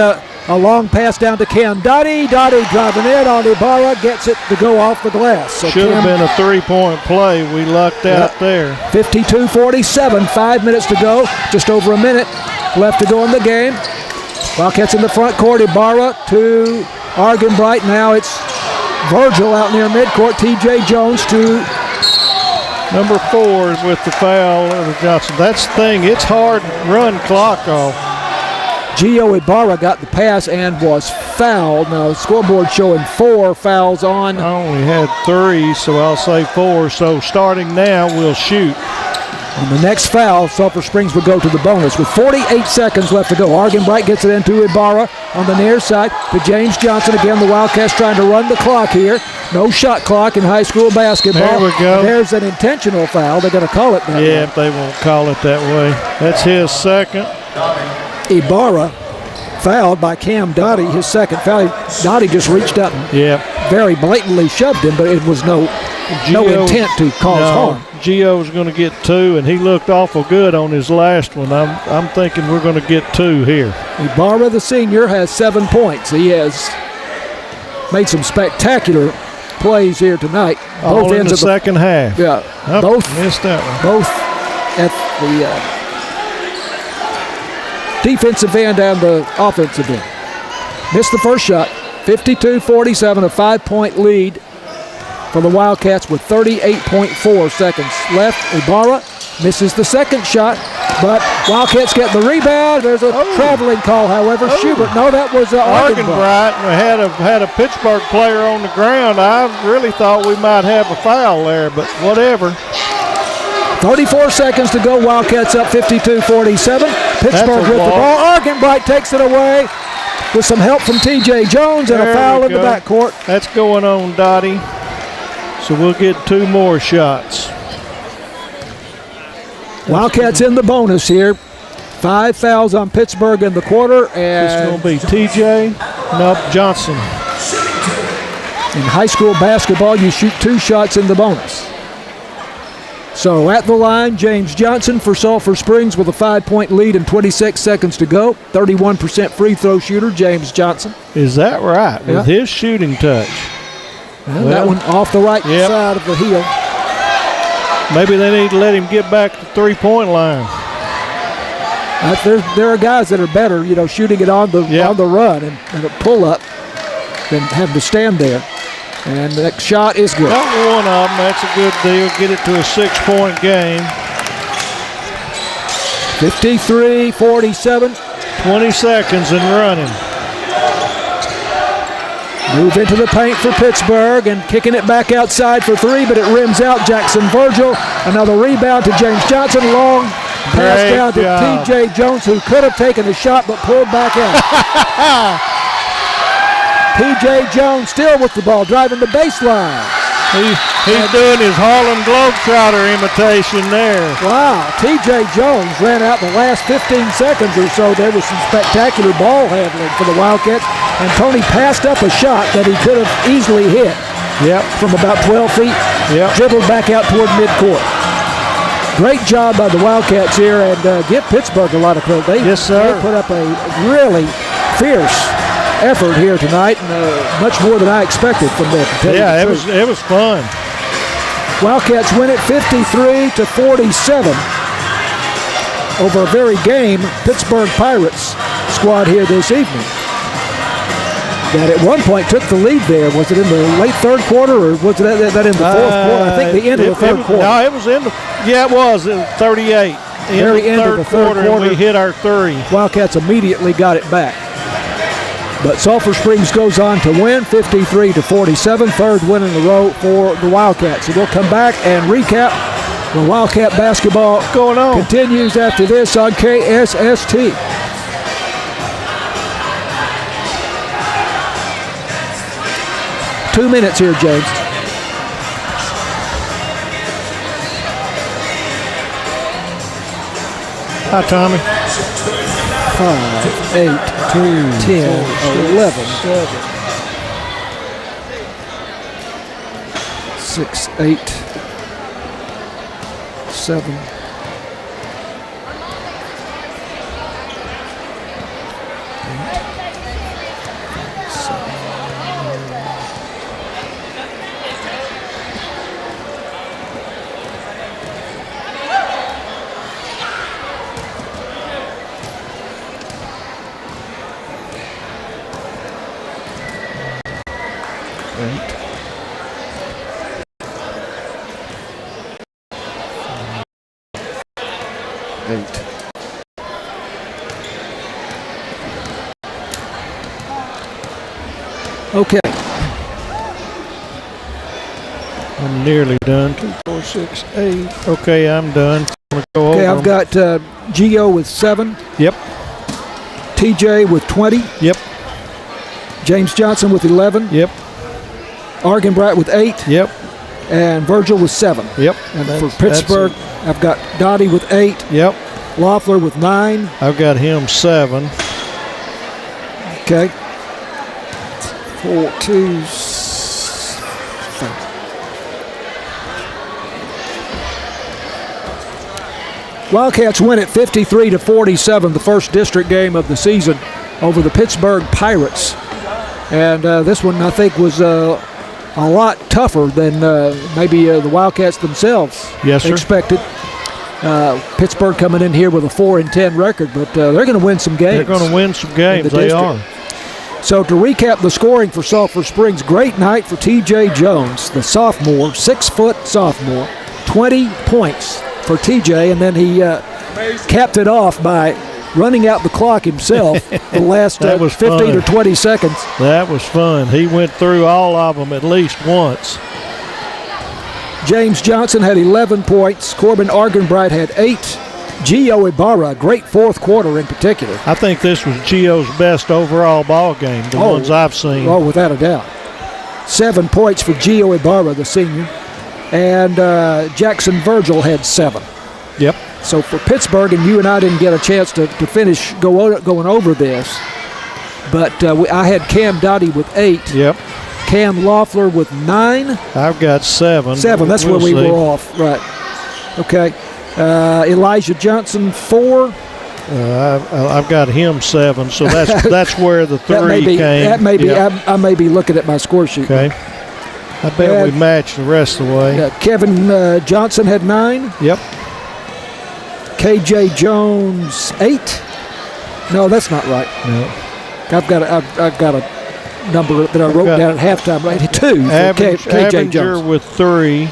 a long pass down to Cam Dottie. Dottie driving in on Ibarra, gets it to go off the glass. So should have been a 3-point play. We lucked out there. 52-47, 5 minutes to go. Just over a minute left to go in the game. Wildcats in the front court. Ibarra to Argenbright. Now it's Virgil out near midcourt. T.J. Jones to number 4 is with the foul of Johnson. That's the thing. It's hard to run clock off. Gio Ibarra got the pass and was fouled. Now, the scoreboard showing 4 fouls on. I only had 3, so I'll say 4. So starting now, we'll shoot. On the next foul, Sulphur Springs will go to the bonus with 48 seconds left to go. Argenbright gets it into Ibarra on the near side to James Johnson. Again, the Wildcats trying to run the clock here. No shot clock in high school basketball. There we go. There's an intentional foul. They're going to call it that way. They won't call it that way. That's his second. Ibarra fouled by Cam Dottie, his second foul. Dottie just reached up and very blatantly shoved him, but it was no intent to cause harm. Gio's going to get 2, and he looked awful good on his last one. I'm thinking we're going to get 2 here. Ibarra, the senior, has 7 points. He has made some spectacular plays here tonight. Both ends in the second half. Yeah, both missed that one. Both at the defensive end and the offensive end. Missed the first shot. 52-47, a 5-point lead for the Wildcats with 38.4 seconds left. Ibarra misses the second shot, but Wildcats get the rebound. There's a traveling call, however. Schubert, no, that was Argenbright had a Pittsburg player on the ground. I really thought we might have a foul there, but whatever. 34 seconds to go. Wildcats up 52-47. Pittsburgh with the ball. Argenbright takes it away with some help from T.J. Jones and a foul in the backcourt. That's going on, Dottie. So we'll get 2 more shots. Wildcats in the bonus here. 5 fouls on Pittsburgh in the quarter. And it's going to be T.J. Johnson. In high school basketball, you shoot 2 shots in the bonus. So at the line, James Johnson for Sulphur Springs with a 5-point lead and 26 seconds to go. 31% free throw shooter, James Johnson. Is that right? With his shooting touch. Well, that one off the right side of the heel. Maybe they need to let him get back to the 3-point line. There are guys that are better, shooting it on the run and a pull-up than having to stand there. And that shot is good. Not one of them. That's a good deal. Get it to a 6-point game. 53-47. 20 seconds and running. Move into the paint for Pittsburgh and kicking it back outside for 3, but it rims out Jackson Virgil. Another rebound to James Johnson. Long pass down to T.J. Jones, who could have taken a shot but pulled back out. T.J. Jones still with the ball, driving the baseline. He's doing his Harlem Globetrotter imitation there. Wow, T.J. Jones ran out the last 15 seconds or so. There was some spectacular ball handling for the Wildcats, and Tony passed up a shot that he could have easily hit from about 12 feet, dribbled back out toward midcourt. Great job by the Wildcats here, and give Pittsburgh a lot of credit. They put up a really fierce effort here tonight, and much more than I expected from them. Yeah, it was fun. Wildcats win it 53-47 over a very game Pittsburgh Pirates squad here this evening. That at one point took the lead there. Was it in the late third quarter, or was it that in the fourth quarter? I think the end of the third quarter. No, it was in the. Yeah, it was 38. Very end of the third quarter. And we hit our 3. Wildcats immediately got it back. But Sulphur Springs goes on to win 53-47, third win in a row for the Wildcats. So we'll come back and recap the Wildcat basketball going on. Continues after this on KSST. Two minutes here, James. Hi, Tommy. 5, 8, 10, 11, 6, 8, 7, 8. Okay. I'm nearly done. 2, 4, 6, 8. Okay, I'm done. Okay, I've got Gio with 7. Yep. TJ with 20. Yep. James Johnson with 11. Yep. Argenbright with 8. Yep. And Virgil with 7. Yep. And for Pittsburgh, I've got Dottie with 8. Yep. Loeffler with 9. I've got him 7. Okay. 4-2. Wildcats win at 53-47, the first district game of the season over the Pittsburg Pirates. And this one, I think, was a lot tougher than maybe the Wildcats themselves expected. Pittsburg coming in here with a 4-10 record, but they're going to win some games. They're going to win some games. They are. So to recap the scoring for Sulphur Springs, great night for TJ Jones, the sophomore, 6-foot sophomore, 20 points for TJ, and then he capped it off by running out the clock himself the last 15 or 20 seconds. That was fun. He went through all of them at least once. James Johnson had 11 points. Corbin Argenbright had 8. Gio Ibarra, great fourth quarter in particular. I think this was Gio's best overall ball game, the ones I've seen. Oh, without a doubt. 7 points for Gio Ibarra, the senior. And Jackson Virgil had 7. Yep. So for Pittsburg, and you and I didn't get a chance to finish going over this, but I had Cam Dottie with 8. Yep. Cam Loeffler with 9. I've got 7. 7, that's where we were off. Right. Okay. Elijah Johnson, 4. I've got him 7, so that's where the 3 came. That may be. Yep. I may be looking at my score sheet. Okay. I bet we matched the rest of the way. Kevin Johnson had 9. Yep. KJ Jones 8. No, that's not right. No. I've got a number that I wrote down at halftime. Right, 2 for KJ Jones with 3.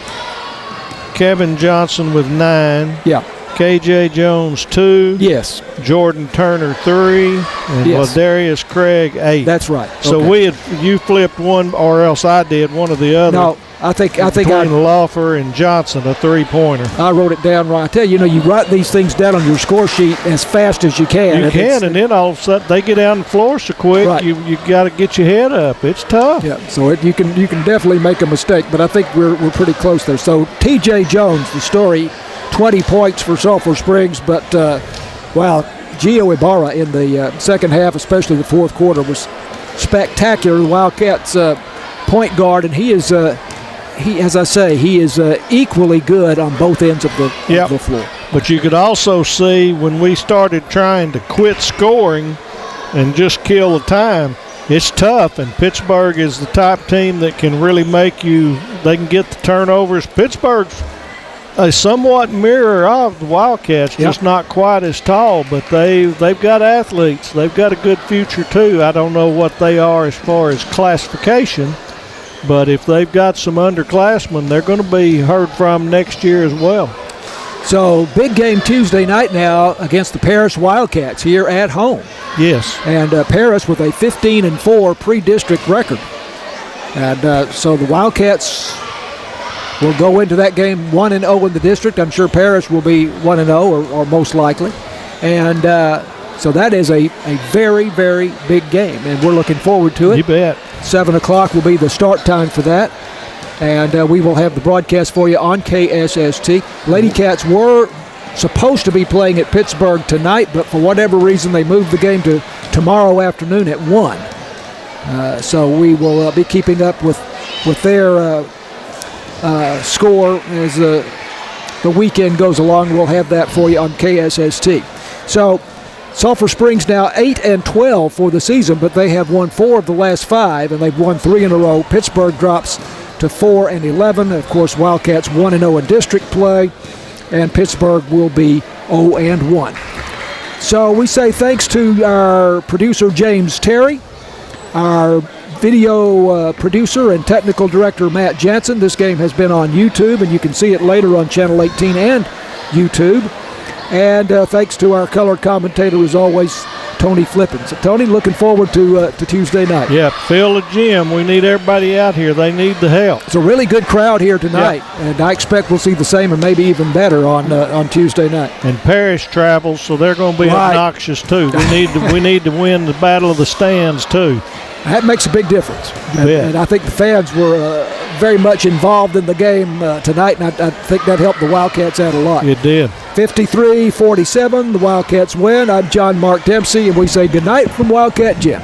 Kevin Johnson with 9. Yeah. KJ Jones 2. Yes. Jordan Turner 3. And Ladarius Craig 8. That's right. So you flipped one, or else I did one of the other. No, I think between Loeffler and Johnson, a 3-pointer. I wrote it down right. I tell you, you write these things down on your score sheet as fast as you can. You can, and then all of a sudden they get down the floor so quick. Right. You got to get your head up. It's tough. Yeah. So you can definitely make a mistake, but I think we're pretty close there. So T.J. Jones, the story, 20 points for Sulphur Springs, but Gio Ibarra in the second half, especially the fourth quarter, was spectacular. The Wildcats point guard, and he is. As I say, he is equally good on both ends of the floor. But you could also see when we started trying to quit scoring and just kill the time, it's tough. And Pittsburg is the type team that can really they can get the turnovers. Pittsburgh's a somewhat mirror of the Wildcats, just not quite as tall, but they've got athletes. They've got a good future too. I don't know what they are as far as classification, but if they've got some underclassmen, they're going to be heard from next year as well. So big game Tuesday night now against the Paris Wildcats here at home. Yes. And Paris with a 15-4 pre-district record. And so the Wildcats will go into that game 1-0 in the district. I'm sure Paris will be 1-0 or most likely. And so that is a very, very big game, and we're looking forward to it. You bet. 7 o'clock will be the start time for that, and we will have the broadcast for you on KSST. Lady Cats were supposed to be playing at Pittsburg tonight, but for whatever reason they moved the game to tomorrow afternoon at 1. So we will be keeping up with their score as the weekend goes along. We'll have that for you on KSST. So Sulphur Springs now 8-12 for the season, but they have won 4 of the last 5, and they've won 3 in a row. Pittsburg drops to 4-11. Of course, Wildcats 1-0 in district play, and Pittsburg will be 0-1. So we say thanks to our producer James Terry, our video producer and technical director Matt Jansen. This game has been on YouTube, and you can see it later on Channel 18 and YouTube. And thanks to our color commentator, as always, Tony Flippin. So, Tony, looking forward to Tuesday night. Yeah, fill the gym. We need everybody out here. They need the help. It's a really good crowd here tonight, and I expect we'll see the same or maybe even better on Tuesday night. And Parrish travels, so they're going to be obnoxious too. We need to win the battle of the stands too. That makes a big difference. And I think the fans were very much involved in the game tonight, and I think that helped the Wildcats out a lot. It did. 53-47, the Wildcats win. I'm John Mark Dempsey, and we say goodnight from Wildcat Gym.